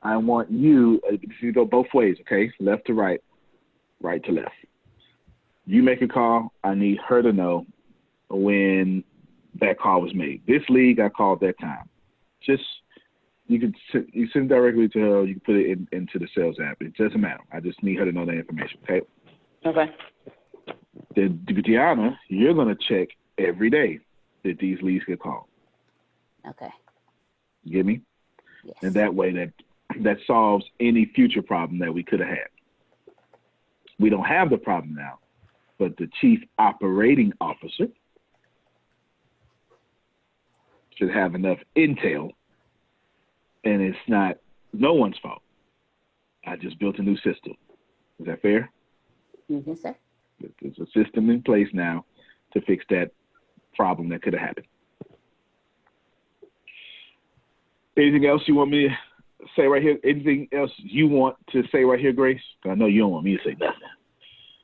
I want you to go both ways, okay? Left to right, right to left. You make a call, I need her to know when that call was made. This league, I called that time. Just, you send directly to her, you can put it into the sales app. It doesn't matter. I just need her to know that information, okay? Okay. Then, Deanna, you're going to check every day that these leads get called. Okay. You get me? Yes. And that way that solves any future problem that we could have had. We don't have the problem now, but the chief operating officer should have enough intel, and it's not no one's fault. I just built a new system. Is that fair? Yes, sir. There's a system in place now to fix that problem that could have happened. Anything else you want me to say right here? Anything else you want to say right here, Grace? I know you don't want me to say nothing.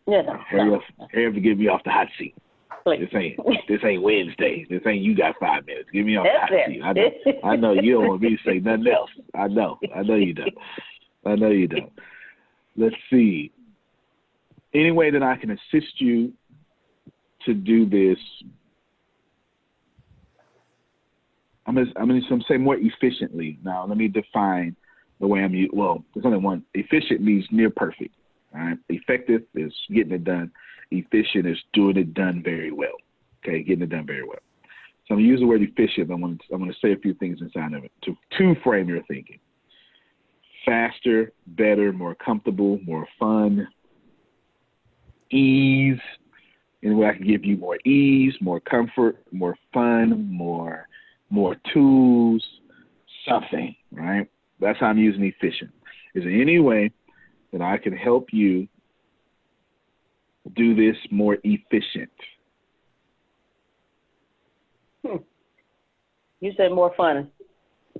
Yeah, Hurry up and get me off the hot seat. please. This ain't Wednesday. This ain't you got 5 minutes. Get me off the hot seat. I know you don't want me to say nothing else. I know you don't. I know you don't. Let's see. Any way that I can assist you to do this, I'm gonna say more efficiently. Now, let me define the way I'm using. Well, there's only one. Efficient means near perfect. All right. Effective is getting it done. Efficient is doing it done very well. Okay, getting it done very well. So I'm gonna use the word efficient. I'm gonna say a few things inside of it to frame your thinking. Faster, better, more comfortable, more fun, ease. Anyway, I can give you more ease, more comfort, more fun, more tools, something, right? That's how I'm using efficient. Is there any way that I can help you do this more efficient? You said more fun,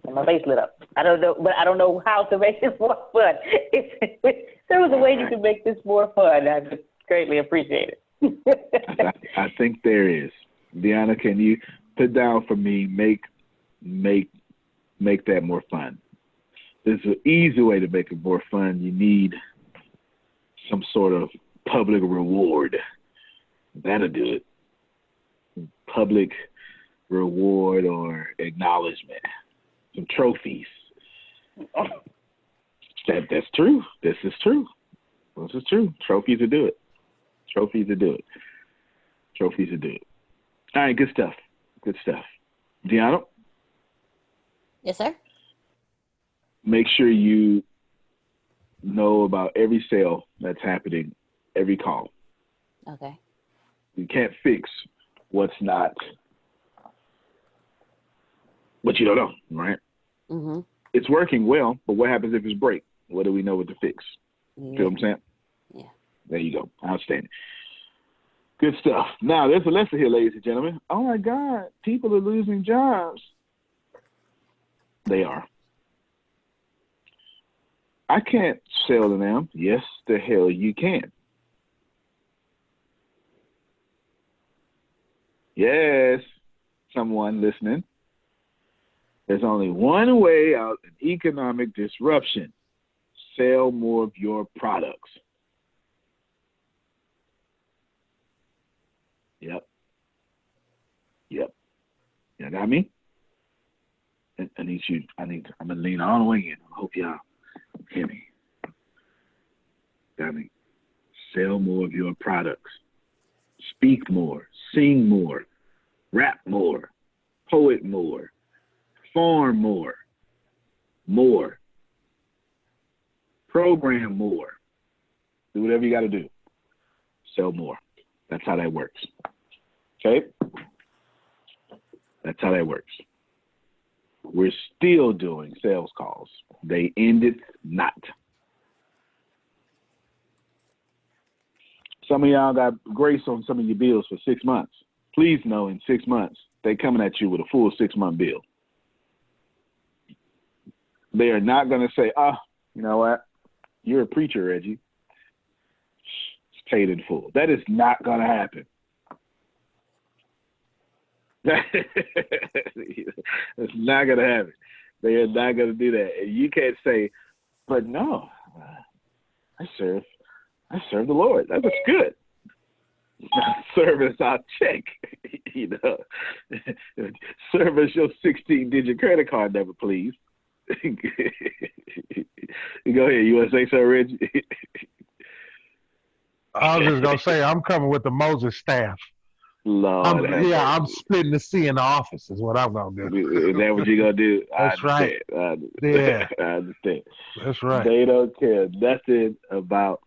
and my face lit up. I don't know, but I don't know how to make this more fun. If there was a way you could make this more fun, I would greatly appreciate it. I think there is. Deanna, can you put down for me, make that more fun? There's an easy way to make it more fun. You need some sort of public reward. That'll do it. Public reward or acknowledgement. Some trophies. That's true. This is true. This is true. Trophies will do it. Trophies will do it. Trophies will do it. All right, good stuff. Good stuff. Deanna? Yes, sir. Make sure you know about every sale that's happening, every call. Okay. You can't fix what's not, what you don't know, right? Mm-hmm. It's working well, but what happens if it's break? What do we know what to fix? Yeah. Feel what I'm saying? Yeah. There you go. Outstanding. Good stuff. Now, there's a lesson here, ladies and gentlemen. Oh, my God. People are losing jobs. They are. I can't sell to them. Yes, the hell you can. Yes, someone listening. There's only one way out of economic disruption. Sell more of your products. Yep. You got me? I'm gonna lean all the way in. I hope y'all hear me. Got me? Sell more of your products. Speak more, sing more, rap more, poet more, perform more, program more. Do whatever you got to do. Sell more. That's how that works. Okay? That's how that works. We're still doing sales calls. They ended not. Some of y'all got grace on some of your bills for 6 months. Please know in 6 months, they coming at you with a full 6-month bill. They are not going to say, you know what? You're a preacher, Reggie. It's paid in full. That is not going to happen. It's not going to happen. They are not going to do that. And you can't say, but no, I serve the Lord. That was good. Service, I'll check. Service your 16-digit credit card number, please. Go ahead. You want to say so, Reggie? I was just gonna say I'm coming with the Moses staff. Lord have I'm mercy. splitting the C in the office is what I'm gonna do. Is that what you're gonna do? That's right. I understand. Yeah, I understand. that's right. They don't care nothing about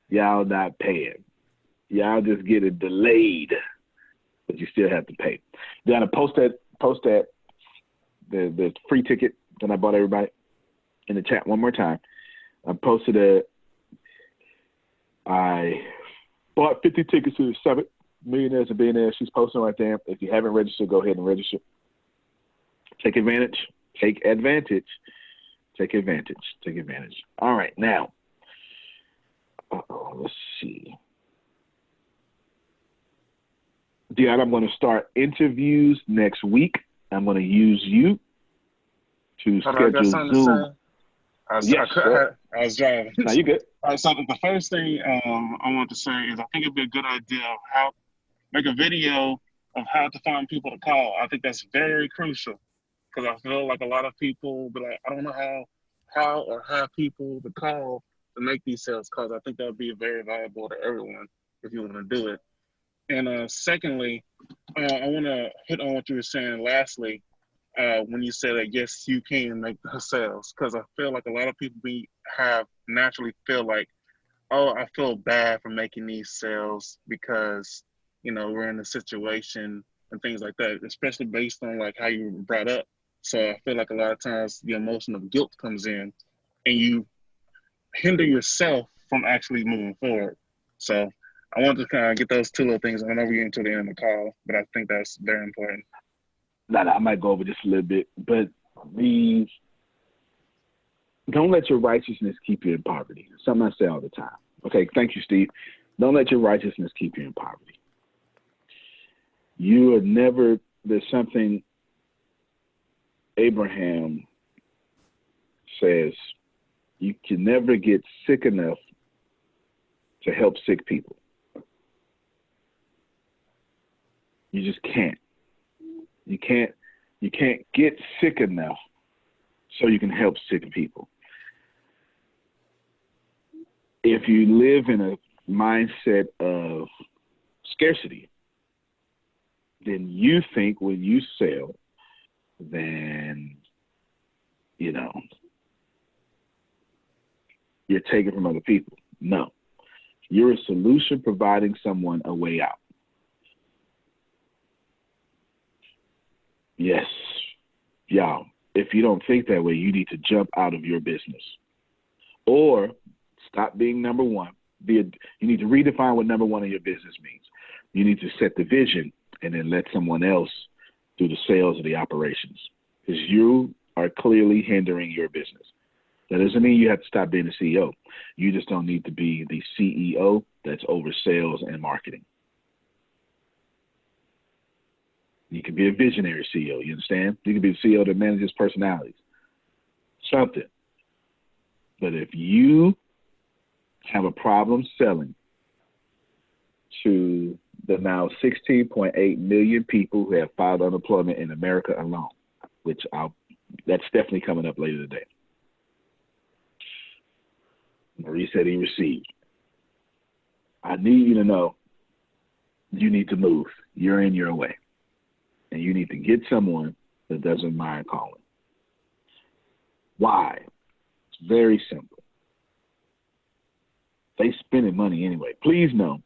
y'all not paying. Y'all just get it delayed, but you still have to pay. Then I post that the free ticket that I bought everybody in the chat one more time. I posted it. I bought 50 tickets to the summit. Millionaires and Billionaires. She's posting right there. If you haven't registered, go ahead and register. Take advantage. Take advantage. Take advantage. Take advantage. All right, now. Let's see. Dion, I'm going to start interviews next week. I'm going to use you to schedule Zoom. Yes, sir. I was driving. No, you good. All right, so the first thing I want to say is I think it'd be a good idea of how make a video of how to find people to call. I think that's very crucial because I feel like a lot of people be like, I don't know how or have people to call to make these sales calls. I think that would be very valuable to everyone if you want to do it. And secondly, I want to hit on what you were saying lastly when you said that, yes, you can make the sales, because I feel like a lot of people naturally feel like, oh, I feel bad for making these sales because, we're in a situation and things like that, especially based on like how you were brought up. So I feel like a lot of times the emotion of guilt comes in and you hinder yourself from actually moving forward. So I want to kind of get those two little things. I know we're getting to the end of the call, but I think that's very important. I might go over just a little bit, but don't let your righteousness keep you in poverty. Something I say all the time. Okay, thank you, Steve. Don't let your righteousness keep you in poverty. There's something Abraham says, you can never get sick enough to help sick people. You just can't. You can't get sick enough so you can help sick people. If you live in a mindset of scarcity, then you think when you sell, then, you're taking from other people. No. You're a solution providing someone a way out. Yes. Y'all, if you don't think that way, you need to jump out of your business. Or stop being number one. You need to redefine what number one in your business means. You need to set the vision and then let someone else do the sales or the operations, because you are clearly hindering your business. That doesn't mean you have to stop being the CEO. You just don't need to be the CEO that's over sales and marketing. You can be a visionary CEO, you understand? You can be the CEO that manages personalities. Something. But if you have a problem selling to the now 16.8 million people who have filed unemployment in America alone, that's definitely coming up later today. Marie said he received. I need you to know you need to move. You're in your way. And you need to get someone that doesn't mind calling. Why? It's very simple. They spending money anyway. Please know,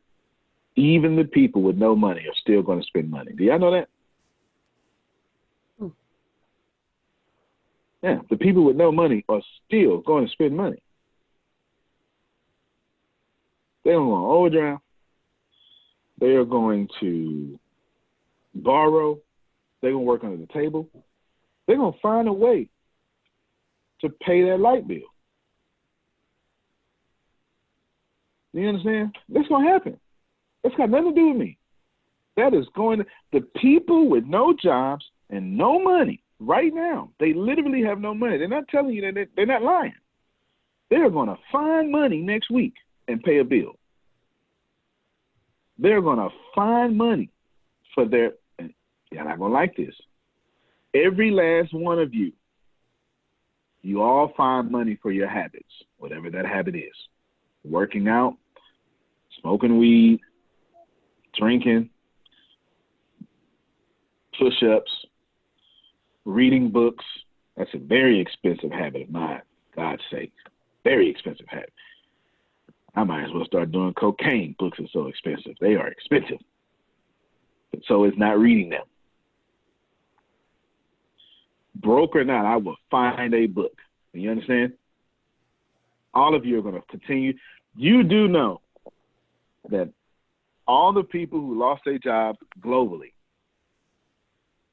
even the people with no money are still going to spend money. Do y'all know that? Yeah, the people with no money are still going to spend money. They're going to overdraft. They are going to borrow. They're going to work under the table. They're going to find a way to pay their light bill. You understand? That's going to happen. That's got nothing to do with me. That is going to, the people with no jobs and no money right now, they literally have no money. They're not telling you that they're not lying. They're going to find money next week and pay a bill. They're going to find money for their, you're not going to like this. Every last one of you, you all find money for your habits, whatever that habit is. Working out, smoking weed, drinking, push-ups, reading books. That's a very expensive habit of mine, God's sake. Very expensive habit. I might as well start doing cocaine. Books are so expensive. They are expensive. But so is not reading them. Broke or not, I will find a book. You understand? All of you are going to continue. You do know that all the people who lost their jobs globally,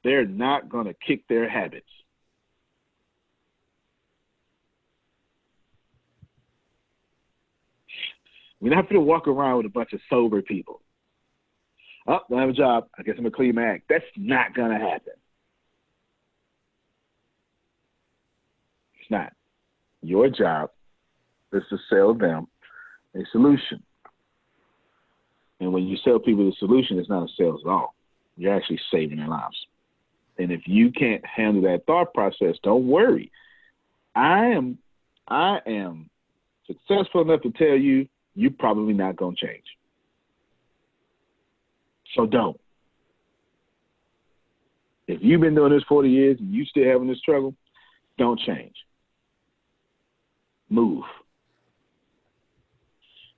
they're not going to kick their habits. We're not going to walk around with a bunch of sober people. Oh, don't have a job. I guess I'm going to clean my act. That's not going to happen. It's not. Your job is to sell them a solution. And when you sell people the solution, it's not a sales at all. You're actually saving their lives. And if you can't handle that thought process, don't worry. I am successful enough to tell you, you're probably not going to change. So don't. If you've been doing this 40 years and you still having this struggle, don't change. Move.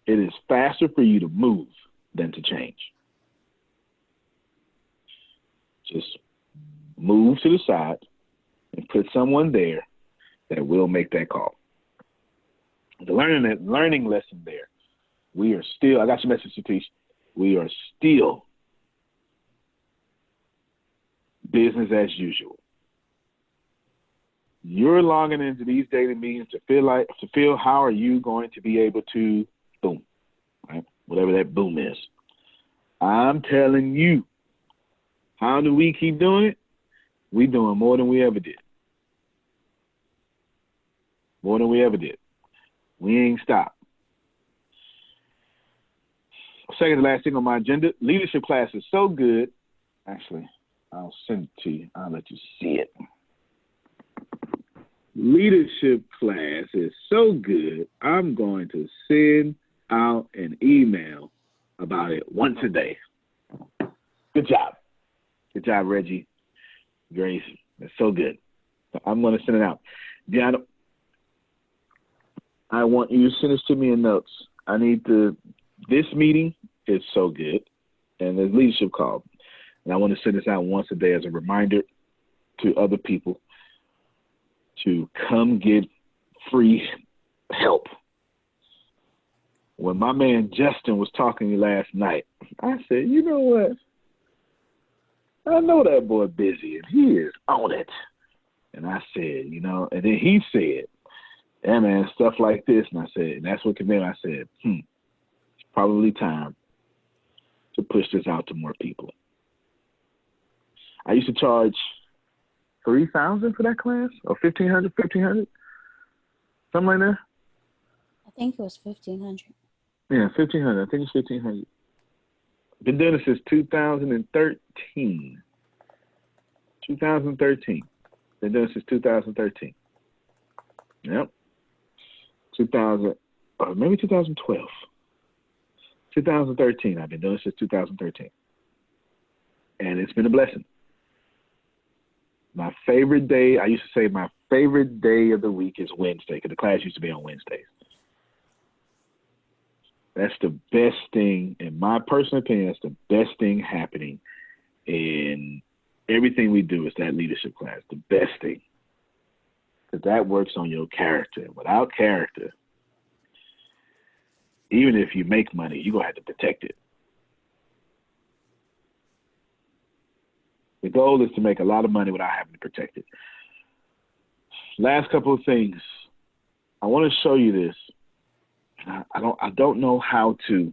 It is faster for you to move than to change. Just move to the side and put someone there that will make that call. The learning lesson there. We are still, I got your message to teach. We are still business as usual. You're logging into these daily meetings to feel how are you going to be able to boom, right? Whatever that boom is. I'm telling you, how do we keep doing it? We're doing more than we ever did. More than we ever did. We ain't stopped. Second to last thing on my agenda, leadership class is so good. Actually, I'll send it to you. I'll let you see it. Leadership class is so good, I'm going to send out an email about it once a day. Good job. Good job, Reggie. Grace. That's so good. So I'm going to send it out. Deanna, I want you to send this to me in notes. This meeting is so good, and there's leadership call. And I want to send this out once a day as a reminder to other people to come get free help. When my man Justin was talking to me last night, I said, you know what? I know that boy busy, and he is on it. And I said, and then he said, yeah, man, stuff like this. And I said, and that's what convinced me. I said, it's probably time to push this out to more people. I used to charge $3,000 for that class, or $1,500, something like that. I think it was 1,500. Yeah, $1,500. I think it's $1,500. Been doing this since 2013. 2013. Been doing this since 2013. Yep. 2000, or maybe 2012. 2013. I've been doing this since 2013. And it's been a blessing. My favorite day, I used to say my favorite day of the week is Wednesday, because the class used to be on Wednesdays. That's the best thing, in my personal opinion, that's the best thing happening in everything we do is that leadership class, the best thing. Because that works on your character. Without character, even if you make money, you're going to have to protect it. The goal is to make a lot of money without having to protect it. Last couple of things. I want to show you this. I don't know how to.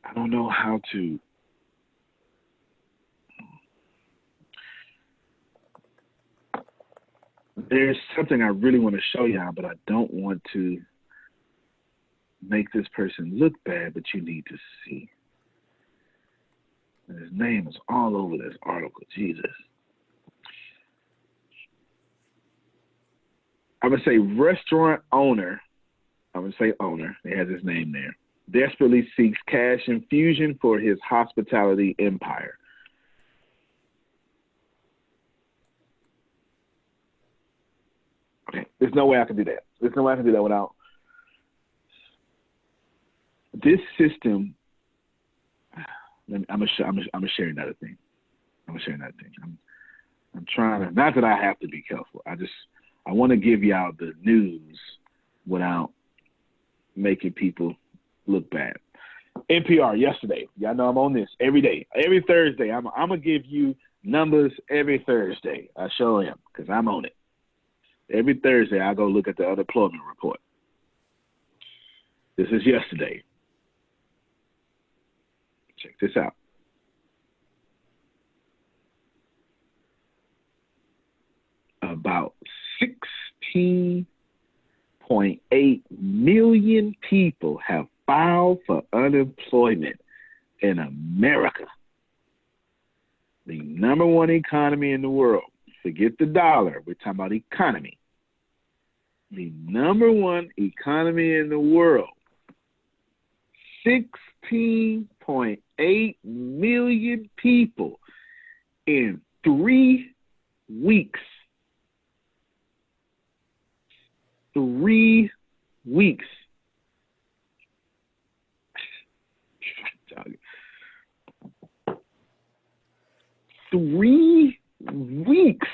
I don't know how to. There's something I really want to show y'all, but I don't want to make this person look bad, but you need to see. And his name is all over this article. Jesus. I would say restaurant owner. I would say owner. It has his name there. desperately seeks cash infusion for his hospitality empire. Okay, there's no way I can do that. There's no way I can do that without this system. I'm gonna share another thing. I'm trying to, not that I have to be careful. I want to give y'all the news without making people look bad. NPR yesterday. Y'all know I'm on this every day. Every Thursday. I'm gonna give you numbers every Thursday. I sure am, because I'm on it. Every Thursday I go look at the unemployment report. This is yesterday. Check this out. About 16.8 million people have filed for unemployment in America. The number one economy in the world. Forget the dollar. We're talking about economy. The number one economy in the world. 16.8 million people in 3 weeks. 3 weeks. 3 weeks.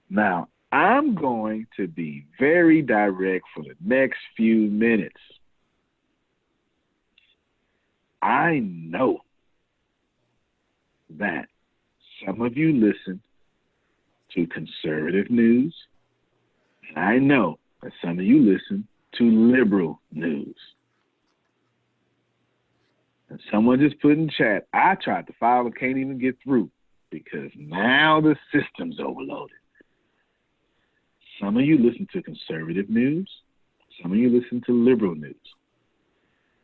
Now, I'm going to be very direct for the next few minutes. I know that some of you listen to conservative news, and I know that some of you listen to liberal news. And someone just put in chat, I tried to file and can't even get through because now the system's overloaded. Some of you listen to conservative news. Some of you listen to liberal news.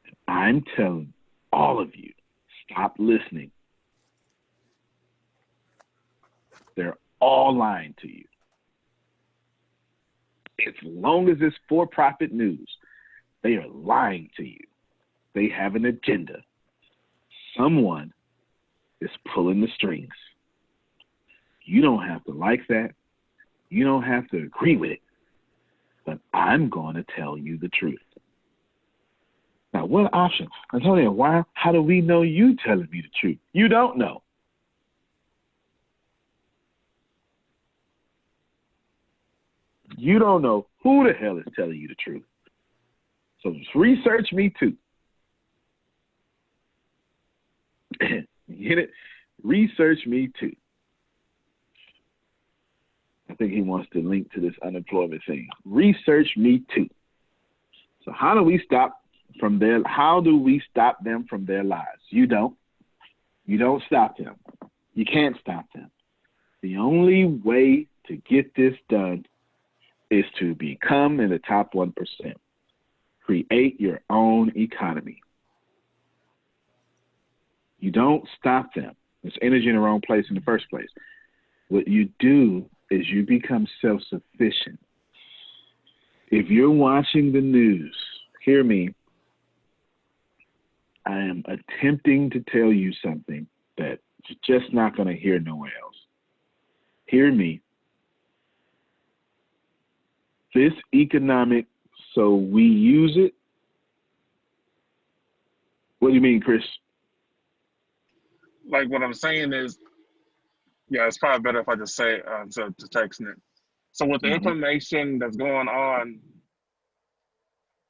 And I'm telling all of you, stop listening. They're all lying to you. As long as it's for-profit news, they are lying to you. They have an agenda. Someone is pulling the strings. You don't have to like that. You don't have to agree with it. But I'm going to tell you the truth. Now, what option? Antonio, why? How do we know you telling me the truth? You don't know. You don't know who the hell is telling you the truth. So just research me too. Get it? Research me too. I think he wants to link to this unemployment thing. Research me too. So how do we stop how do we stop them from their lies? You don't. You don't stop them. You can't stop them. The only way to get this done is to become in the top 1%. Create your own economy. You don't stop them. There's energy in the wrong place in the first place. What you do is you become self-sufficient. If you're watching the news, hear me. I am attempting to tell you something that you're just not going to hear nowhere else. Hear me. This economic, so we use it. What do you mean, Chris? Like what I'm saying is, yeah, it's probably better if I just say it to texting it. So with the information that's going on,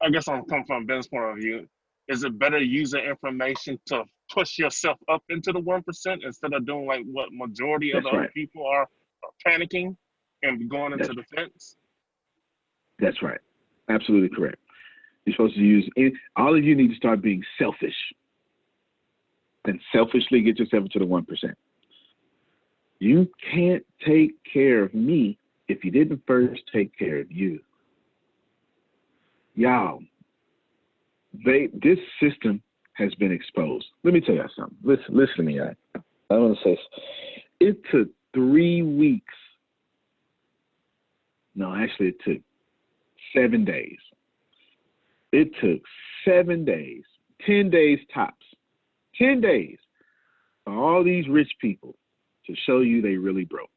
I guess I'm coming from a business point of view. Is it better using information to push yourself up into the 1% instead of doing like what majority of the other people are panicking and going into defense? That's right. Absolutely correct. You're supposed to use all of you need to start being selfish and selfishly get yourself into the 1%. You can't take care of me if you didn't first take care of you. Y'all, this system has been exposed. Let me tell you something. Listen to me. I want to say it took 3 weeks. No, actually it took 7 days It took 7 days, 10 days tops, 10 days for all these rich people to show you they really broke.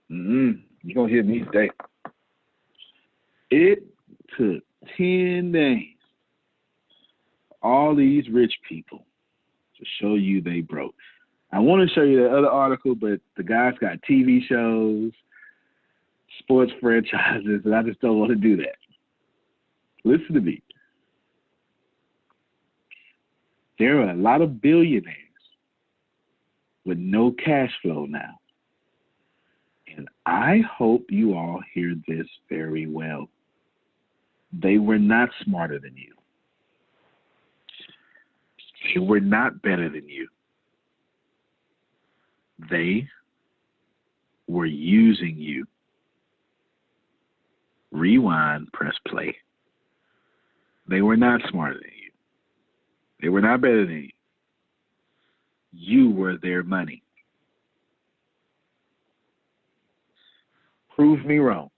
You're going to hear me today. It took 10 days for all these rich people to show you they broke. I want to show you the other article, but the guy's got TV shows, sports franchises, and I just don't want to do that. Listen to me. There are a lot of billionaires with no cash flow now. And I hope you all hear this very well. They were not smarter than you. They were not better than you. They were using you. Rewind, press play. They were not smarter than you. They were not better than you. You were their money. Prove me wrong.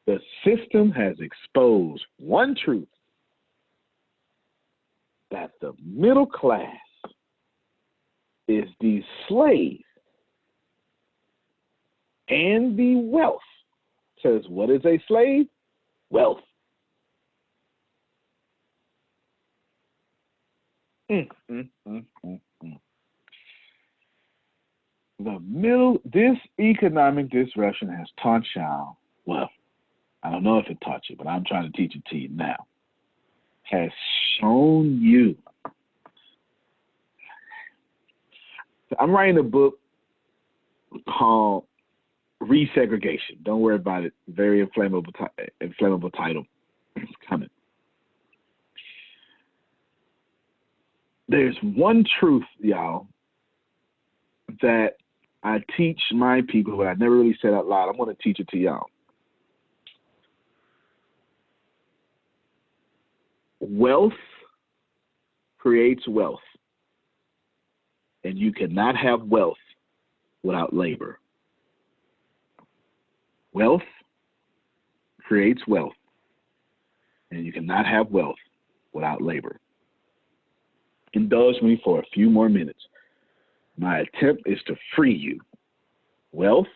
The system has exposed one truth, that the middle class is the slave and the wealth. Says, what is a slave? Wealth. This economic disruption has taught y'all, well, I don't know if it taught you, but I'm trying to teach it to you now, has shown you. I'm writing a book called Resegregation. Don't worry about it. Very inflammable title. It's coming. There's one truth, y'all, that I teach my people, but I never really said out loud. I'm going to teach it to y'all. Wealth creates wealth, and you cannot have wealth without labor. Wealth creates wealth, and you cannot have wealth without labor. Indulge me for a few more minutes. My attempt is to free you. Wealth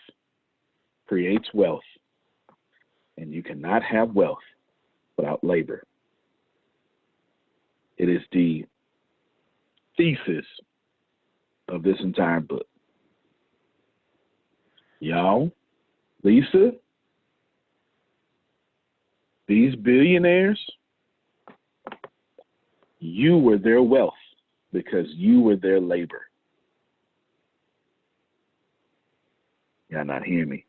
creates wealth, and you cannot have wealth without labor. It is the thesis of this entire book. Y'all, Lisa, these billionaires, you were their wealth because you were their labor. Y'all not hearing me.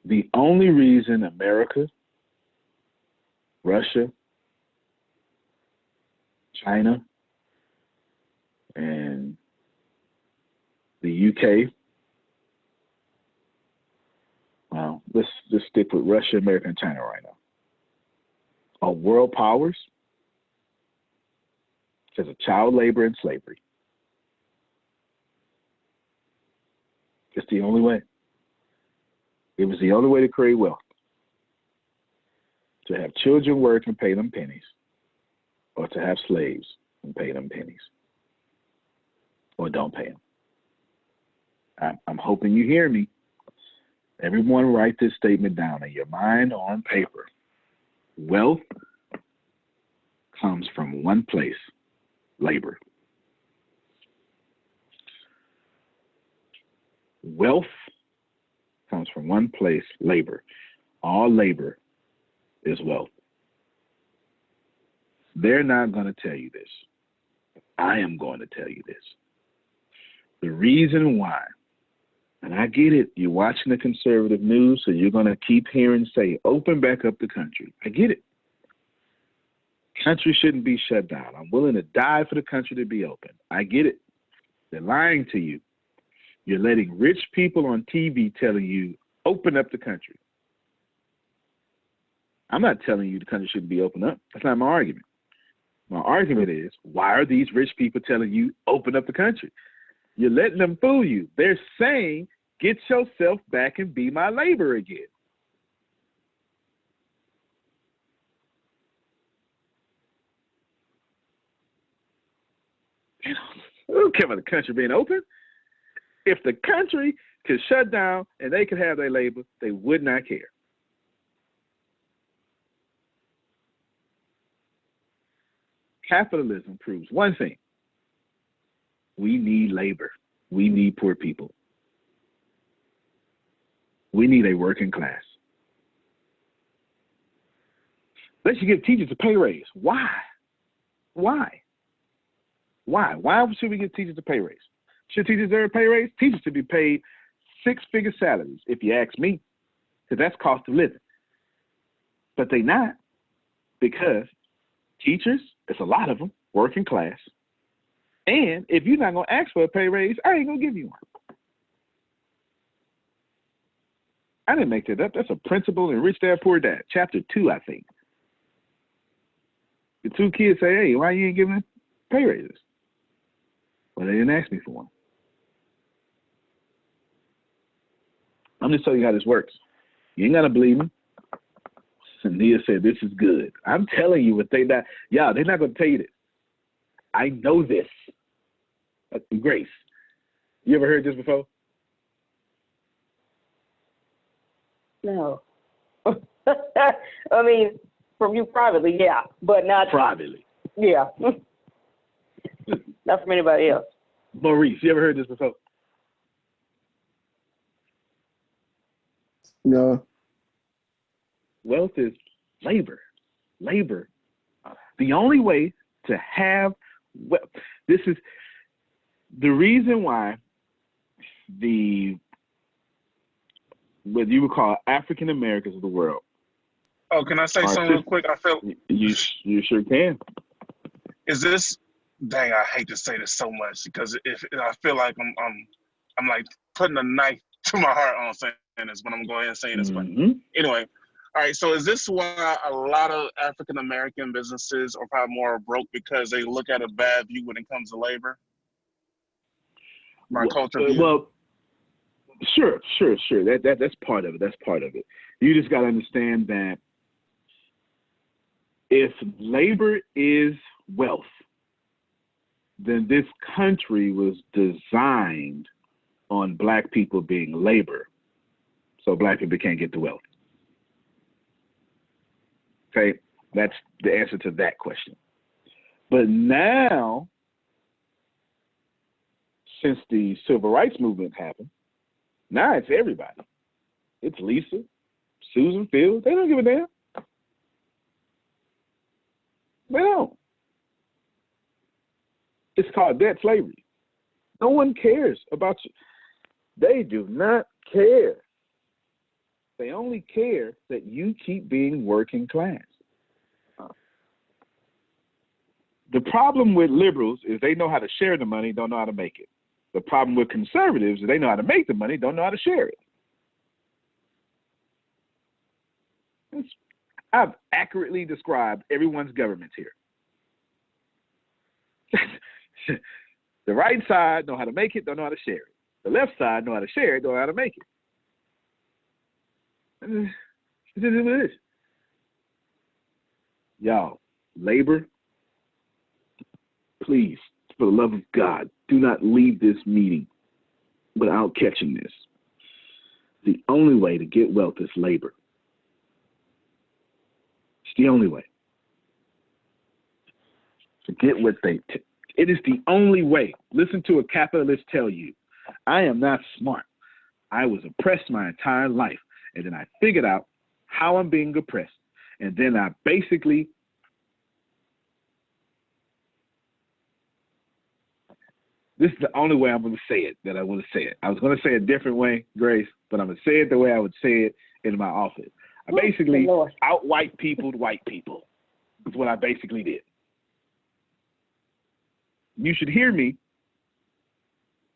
The only reason America, Russia, China, and the UK, well, let's just stick with Russia, America, and China right now, are world powers because of child labor and slavery. It's the only way. It was the only way to create wealth. To have children work and pay them pennies, or to have slaves and pay them pennies, or don't pay them. I'm hoping you hear me. Everyone write this statement down in your mind or on paper. Wealth comes from one place, labor. Wealth comes from one place, labor. All labor is wealth. They're not going to tell you this. I am going to tell you this. The reason why, and I get it, you're watching the conservative news, so you're going to keep hearing say, open back up the country. I get it. Country shouldn't be shut down. I'm willing to die for the country to be open. I get it. They're lying to you. You're letting rich people on TV telling you, open up the country. I'm not telling you the country shouldn't be open up. That's not my argument. My argument is, why are these rich people telling you, open up the country? You're letting them fool you. They're saying, Get yourself back and be my labor again. I don't care about the country being open. If the country could shut down and they could have their labor, they would not care. Capitalism proves one thing. We need labor. We need poor people. We need a working class. Let's give teachers a pay raise. Why? Why? Why? Why should we give teachers a pay raise? Should teachers deserve a pay raise? Teachers should be paid six-figure salaries, if you ask me, because that's cost of living. But they not, because teachers, it's a lot of them, working class. And if you're not going to ask for a pay raise, I ain't going to give you one. I didn't make that up. That's a principle in Rich Dad, Poor Dad, chapter 2, I think. The two kids say, hey, why you ain't giving pay raises? Well, they didn't ask me for one. I'm just telling you how this works. You ain't got to believe me. And Nia said, this is good. I'm telling you what they're not going to tell you this. I know this. Grace, you ever heard this before? No. I mean, from you privately, yeah, but not privately. Yeah. Not from anybody else. Maurice, you ever heard this before? No. Wealth is labor. Labor. The only way to have wealth, this is the reason why what you would call African Americans of the world. Oh, can I say something real quick? I feel you sure can. Is this? Dang, I hate to say this so much because if I feel like I'm like putting a knife to my heart on saying this, but I'm going to go ahead and say this. But anyway, all right. So is this why a lot of African American businesses are probably more broke because they look at a bad view when it comes to labor? My culture view. Well, sure. That's part of it. That's part of it. You just got to understand that if labor is wealth, then this country was designed on black people being labor, so black people can't get the wealth. Okay, that's the answer to that question. But now, since the civil rights movement happened, now it's everybody. It's Lisa, Susan, Phil. They don't give a damn. They don't. It's called debt slavery. No one cares about you. They do not care. They only care that you keep being working class. The problem with liberals is they know how to share the money, don't know how to make it. The problem with conservatives is they know how to make the money, don't know how to share it. I've accurately described everyone's government here. The right side know how to make it, don't know how to share it. The left side know how to share it, don't know how to make it. This is what it is. Y'all, labor, please, for the love of God, do not leave this meeting without catching this. The only way to get wealth is labor. It's the only way. Forget what it is the only way. Listen to a capitalist tell you, I am not smart. I was oppressed my entire life. And then I figured out how I'm being oppressed. And then I basically, this is the only way I'm going to say it that I want to say it. I was going to say a different way, Grace, but I'm going to say it the way I would say it in my office. I basically out-white peopled white people. That's what I basically did. You should hear me.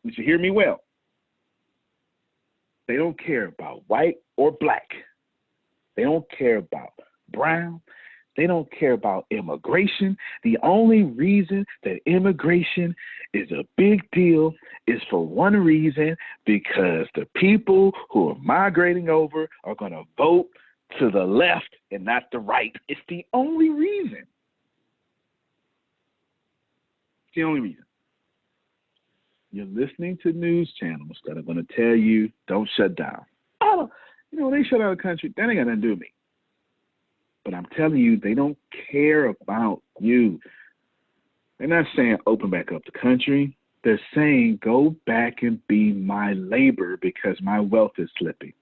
You should hear me well. They don't care about white or black. They don't care about brown. They don't care about immigration. The only reason that immigration is a big deal is for one reason, because the people who are migrating over are going to vote to the left and not the right. It's the only reason. It's the only reason. You're listening to news channels that are going to tell you, don't shut down. Oh, they shut down the country. That ain't got nothing to do with me. But I'm telling you, they don't care about you. They're not saying open back up the country. They're saying go back and be my labor because my wealth is slipping.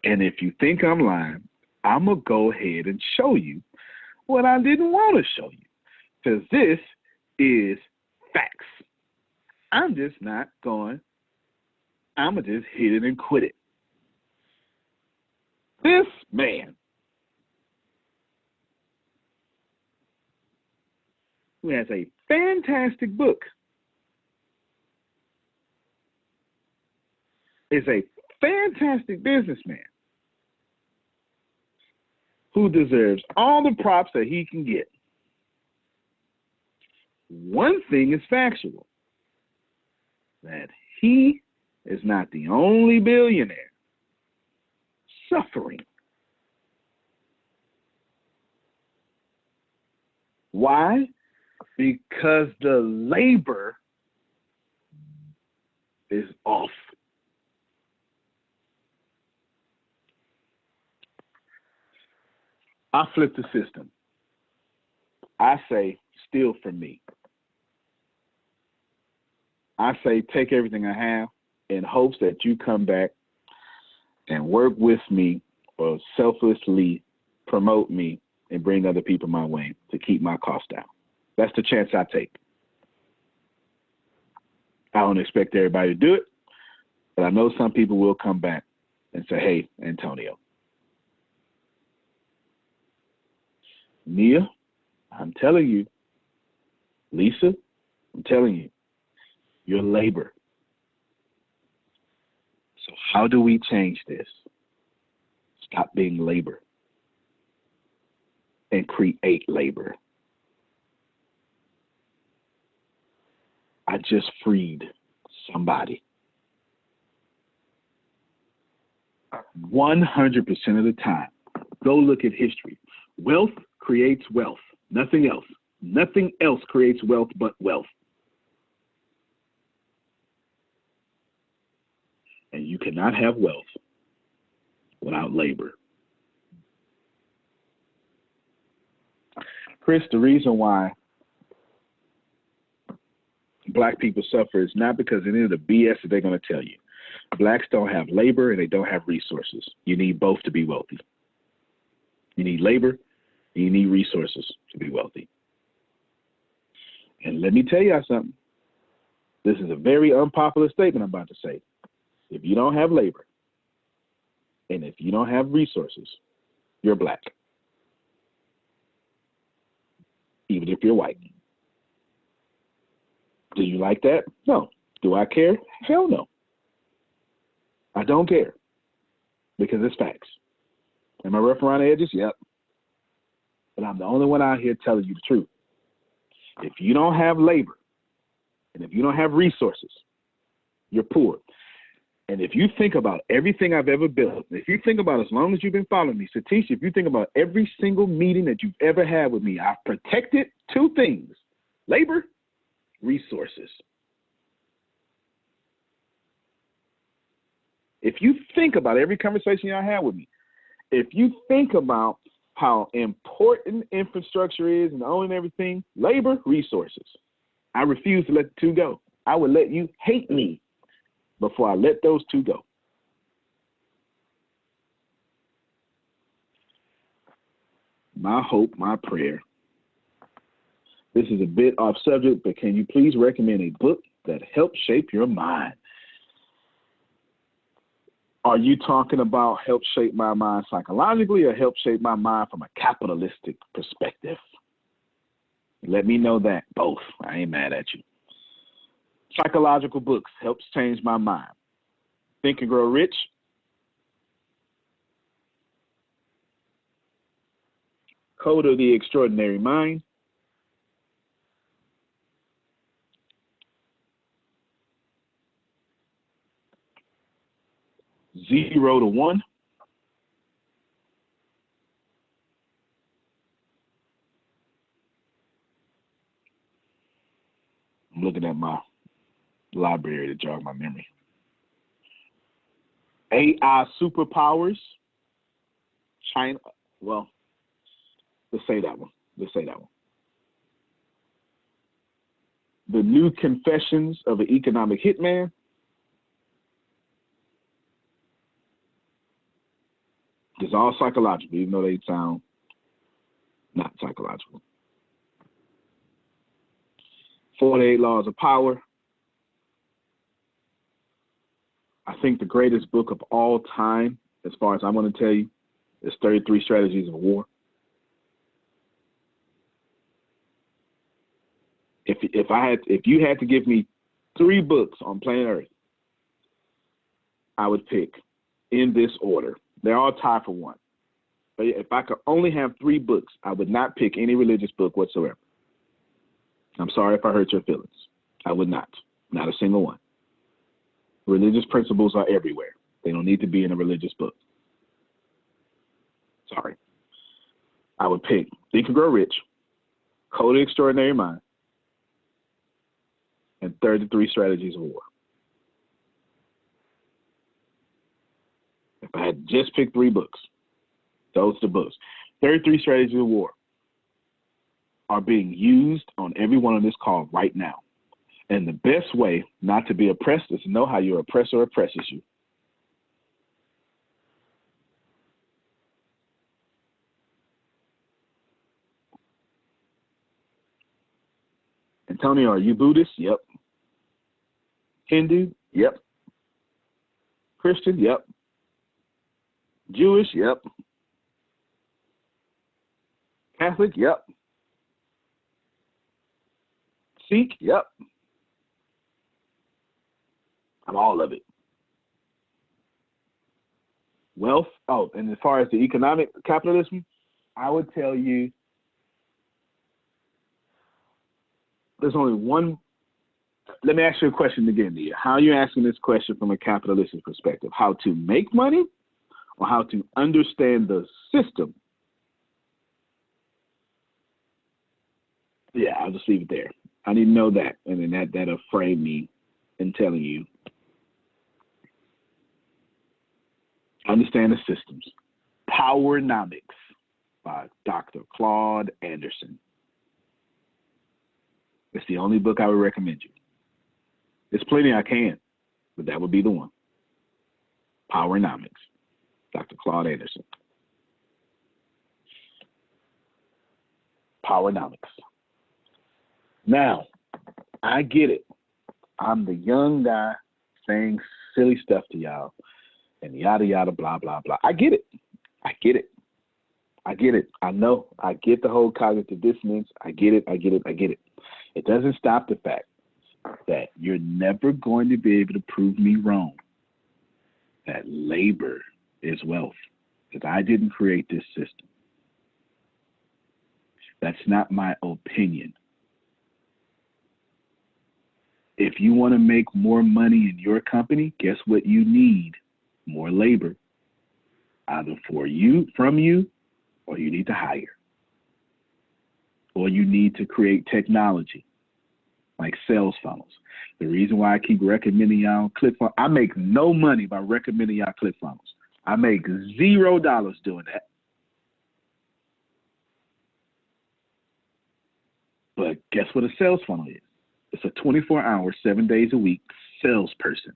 And if you think I'm lying, I'm going to go ahead and show you what I didn't want to show you. Because this is facts. I'm just not going, I'm going to just hit it and quit it. This man, who has a fantastic book, is a fantastic businessman who deserves all the props that he can get. One thing is factual, that he is not the only billionaire suffering. Why? Because the labor is off. I flip the system. I say, steal from me. I say, take everything I have in hopes that you come back and work with me or selflessly promote me and bring other people my way to keep my costs down. That's the chance I take. I don't expect everybody to do it, but I know some people will come back and say, hey, Antonio. Nia, I'm telling you. Lisa, I'm telling you. Your labor. So how do we change this? Stop being labor and create labor. I just freed somebody. 100% of the time. Go look at history. Wealth creates wealth. Nothing else. Nothing else creates wealth but wealth. And you cannot have wealth without labor. Chris, the reason why Black people suffer is not because of any of the BS that they're going to tell you. Blacks don't have labor and they don't have resources. You need both to be wealthy. You need labor and you need resources to be wealthy. And let me tell you something. This is a very unpopular statement I'm about to say. If you don't have labor and if you don't have resources, you're Black. Even if you're white. Do you like that? No. Do I care? Hell no. I don't care because it's facts. Am I rough around the edges? Yep. But I'm the only one out here telling you the truth. If you don't have labor and if you don't have resources, you're poor. And if you think about everything I've ever built, if you think about as long as you've been following me, Satish, if you think about every single meeting that you've ever had with me, I've protected two things: labor, resources. If you think about every conversation y'all had with me, if you think about how important infrastructure is and owning everything, labor, resources. I refuse to let the two go. I would let you hate me before I let those two go. My hope, my prayer. This is a bit off subject, but can you please recommend a book that helps shape your mind? Are you talking about help shape my mind psychologically or help shape my mind from a capitalistic perspective? Let me know that. Both. I ain't mad at you. Psychological books helps change my mind. Think and Grow Rich. Code of the Extraordinary Mind, Zero to One, I'm looking at my library to jog my memory. AI Superpowers, China. Well, let's say that one. The New Confessions of an Economic Hitman. It's all psychological, even though they sound not psychological. 48 Laws of Power. I think the greatest book of all time, as far as I'm going to tell you, is 33 Strategies of War. If you had to give me 3 books on planet Earth, I would pick in this order. They're all tied for 1. But if I could only have 3 books, I would not pick any religious book whatsoever. I'm sorry if I hurt your feelings. I would not. Not a single one. Religious principles are everywhere. They don't need to be in a religious book. Sorry. I would pick Think and Grow Rich, Code of the Extraordinary Mind, and 33 Strategies of War. If I had just picked 3 books, those are the books. 33 Strategies of War are being used on everyone on this call right now. And the best way not to be oppressed is to know how your oppressor oppresses you. Antonio, are you Buddhist? Yep. Hindu? Yep. Christian? Yep. Jewish? Yep. Catholic? Yep. Sikh? Yep. I'm all of it. Wealth? Oh, and as far as the economic capitalism, I would tell you there's only one. Let me ask you a question again, Nia. How are you asking this question from a capitalistic perspective? How to make money or how to understand the system? Yeah, I'll just leave it there. I need to know that, and then that'll frame me in telling you. Understand the systems. Powernomics by Dr. Claude Anderson. It's the only book I would recommend you. There's plenty I can, but that would be the one. Powernomics, Dr. Claude Anderson. Powernomics. Now, I get it. I'm the young guy saying silly stuff to y'all and yada, yada, blah, blah, blah. I get it. I get it. I get it. I know. I get the whole cognitive dissonance. I get it. I get it. I get it. It doesn't stop the fact that you're never going to be able to prove me wrong that labor is wealth, because I didn't create this system. That's not my opinion. If you want to make more money in your company, guess what you need? More labor, either from you, or you need to hire. Or you need to create technology like sales funnels. The reason why I keep recommending y'all ClickFunnels, I make no money by recommending y'all ClickFunnels. I make $0 doing that. But guess what a sales funnel is? It's a 24-hour, 7 days a week salesperson.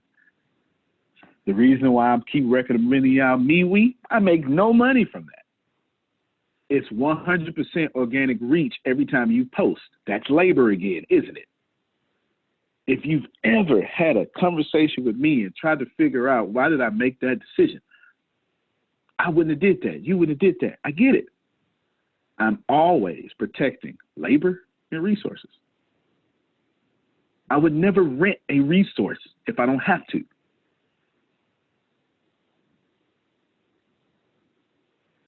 The reason why I keep recommending y'all MeWe, I make no money from that. It's 100% organic reach every time you post. That's labor again, isn't it? If you've ever had a conversation with me and tried to figure out why did I make that decision, I wouldn't have did that. You wouldn't have did that. I get it. I'm always protecting labor and resources. I would never rent a resource if I don't have to.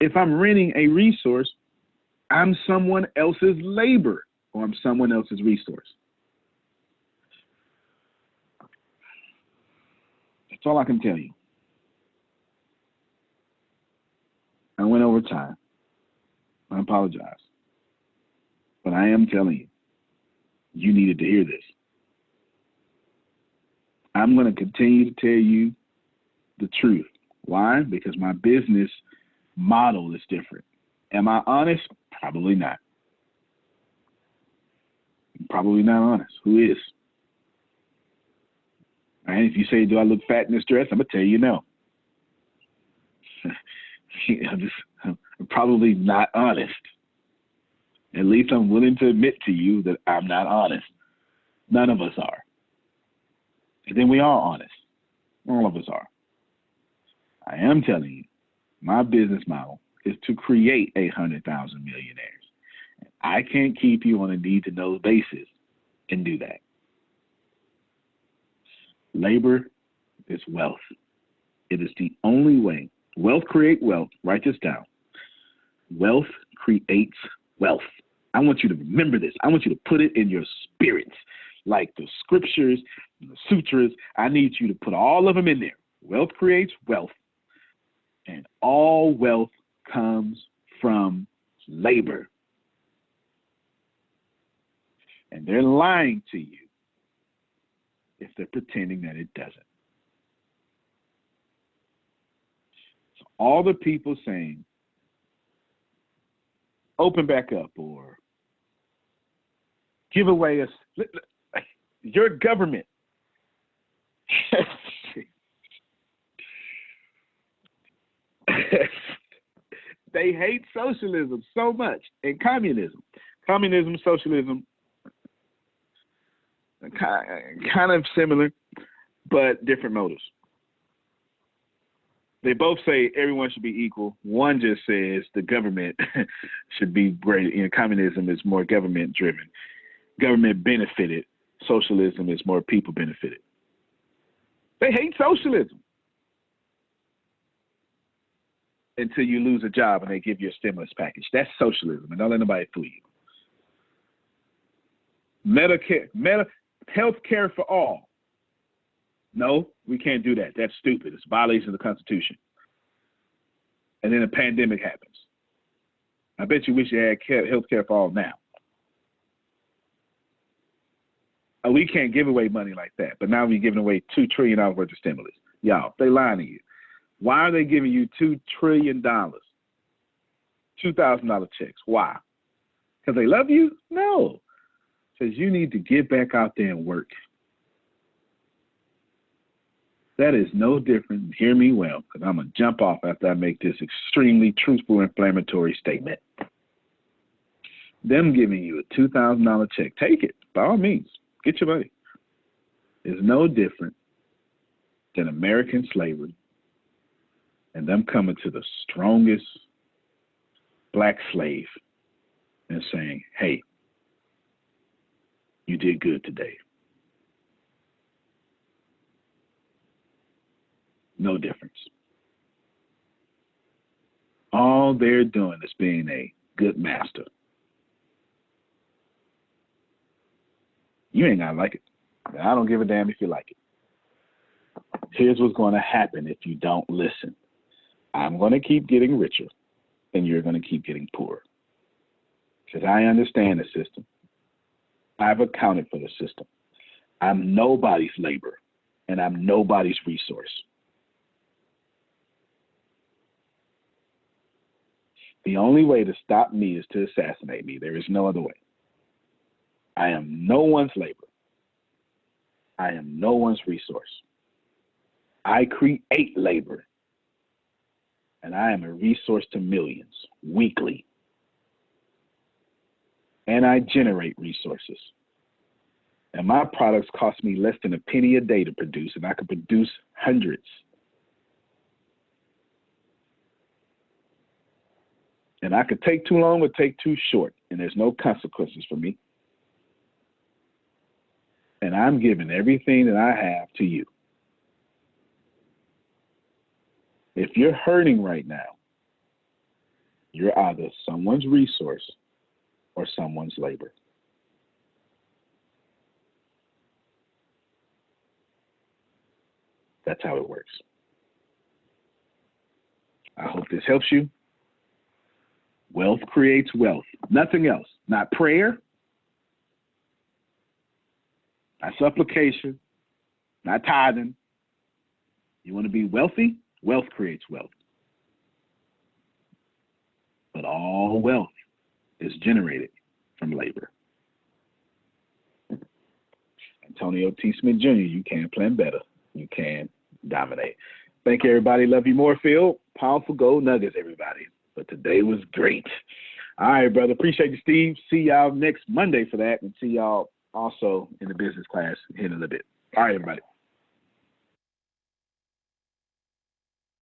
If I'm renting a resource, I'm someone else's labor, or I'm someone else's resource. That's all I can tell you. I went over time. I apologize. But I am telling you, you needed to hear this. I'm going to continue to tell you the truth. Why? Because my business model is different. Am I honest? Probably not. Probably not honest. Who is? And if you say, do I look fat in this dress? I'm going to tell you no. I'm probably not honest. At least I'm willing to admit to you that I'm not honest. None of us are. And then we are honest. All of us are. I am telling you, my business model is to create 800,000 millionaires. I can't keep you on a need-to-know basis and do that. Labor is wealth. It is the only way. Wealth creates wealth. Write this down. Wealth creates wealth. I want you to remember this. I want you to put it in your spirits, like the scriptures and the sutras. I need you to put all of them in there. Wealth creates wealth, and all wealth comes from labor. And they're lying to you if they're pretending that it doesn't. So all the people saying, open back up or give away your government. They hate socialism so much, and communism. Communism, socialism, kind of similar, but different motives. They both say everyone should be equal. One just says the government should be great. Communism is more government driven. Government benefited. Socialism is more people benefited. They hate socialism until you lose a job and they give you a stimulus package. That's socialism, and don't let nobody fool you. Health care for all. No, we can't do that. That's stupid. It's a violation of the Constitution. And then a pandemic happens. I bet you wish you had health care for all now. We can't give away money like that, but now we're giving away $2 trillion worth of stimulus. Y'all, they lying to you. Why are they giving you $2 trillion? $2,000 checks. Why? Because they love you? No. Because you need to get back out there and work. That is no different, hear me well, because I'm going to jump off after I make this extremely truthful, inflammatory statement. Them giving you a $2,000 check, take it, by all means, get your money. It's no different than American slavery and them coming to the strongest black slave and saying, hey, you did good today. No difference. All they're doing is being a good master. You ain't gotta like it. I don't give a damn if you like it. Here's what's going to happen if you don't listen. I'm going to keep getting richer, and you're going to keep getting poorer. Because I understand the system. I've accounted for the system. I'm nobody's labor, and I'm nobody's resource. The only way to stop me is to assassinate me. There is no other way. I am no one's labor. I am no one's resource. I create labor, and I am a resource to millions weekly. And I generate resources. And my products cost me less than a penny a day to produce, and I could produce hundreds. And I could take too long or take too short, and there's no consequences for me. And I'm giving everything that I have to you. If you're hurting right now, You're either someone's resource or someone's labor. That's how it works. I hope this helps you. Wealth creates wealth. Nothing else. Not prayer, not supplication, not tithing. You want to be wealthy? Wealth creates wealth. But all wealth is generated from labor. Antonio T. Smith Jr., you can plan better. You can dominate. Thank you, everybody. Love you more, Phil. Powerful gold nuggets, everybody. But today was great. All right, brother. Appreciate you, Steve. See y'all next Monday for that, and see y'all also in the business class here in a little bit. All right, everybody.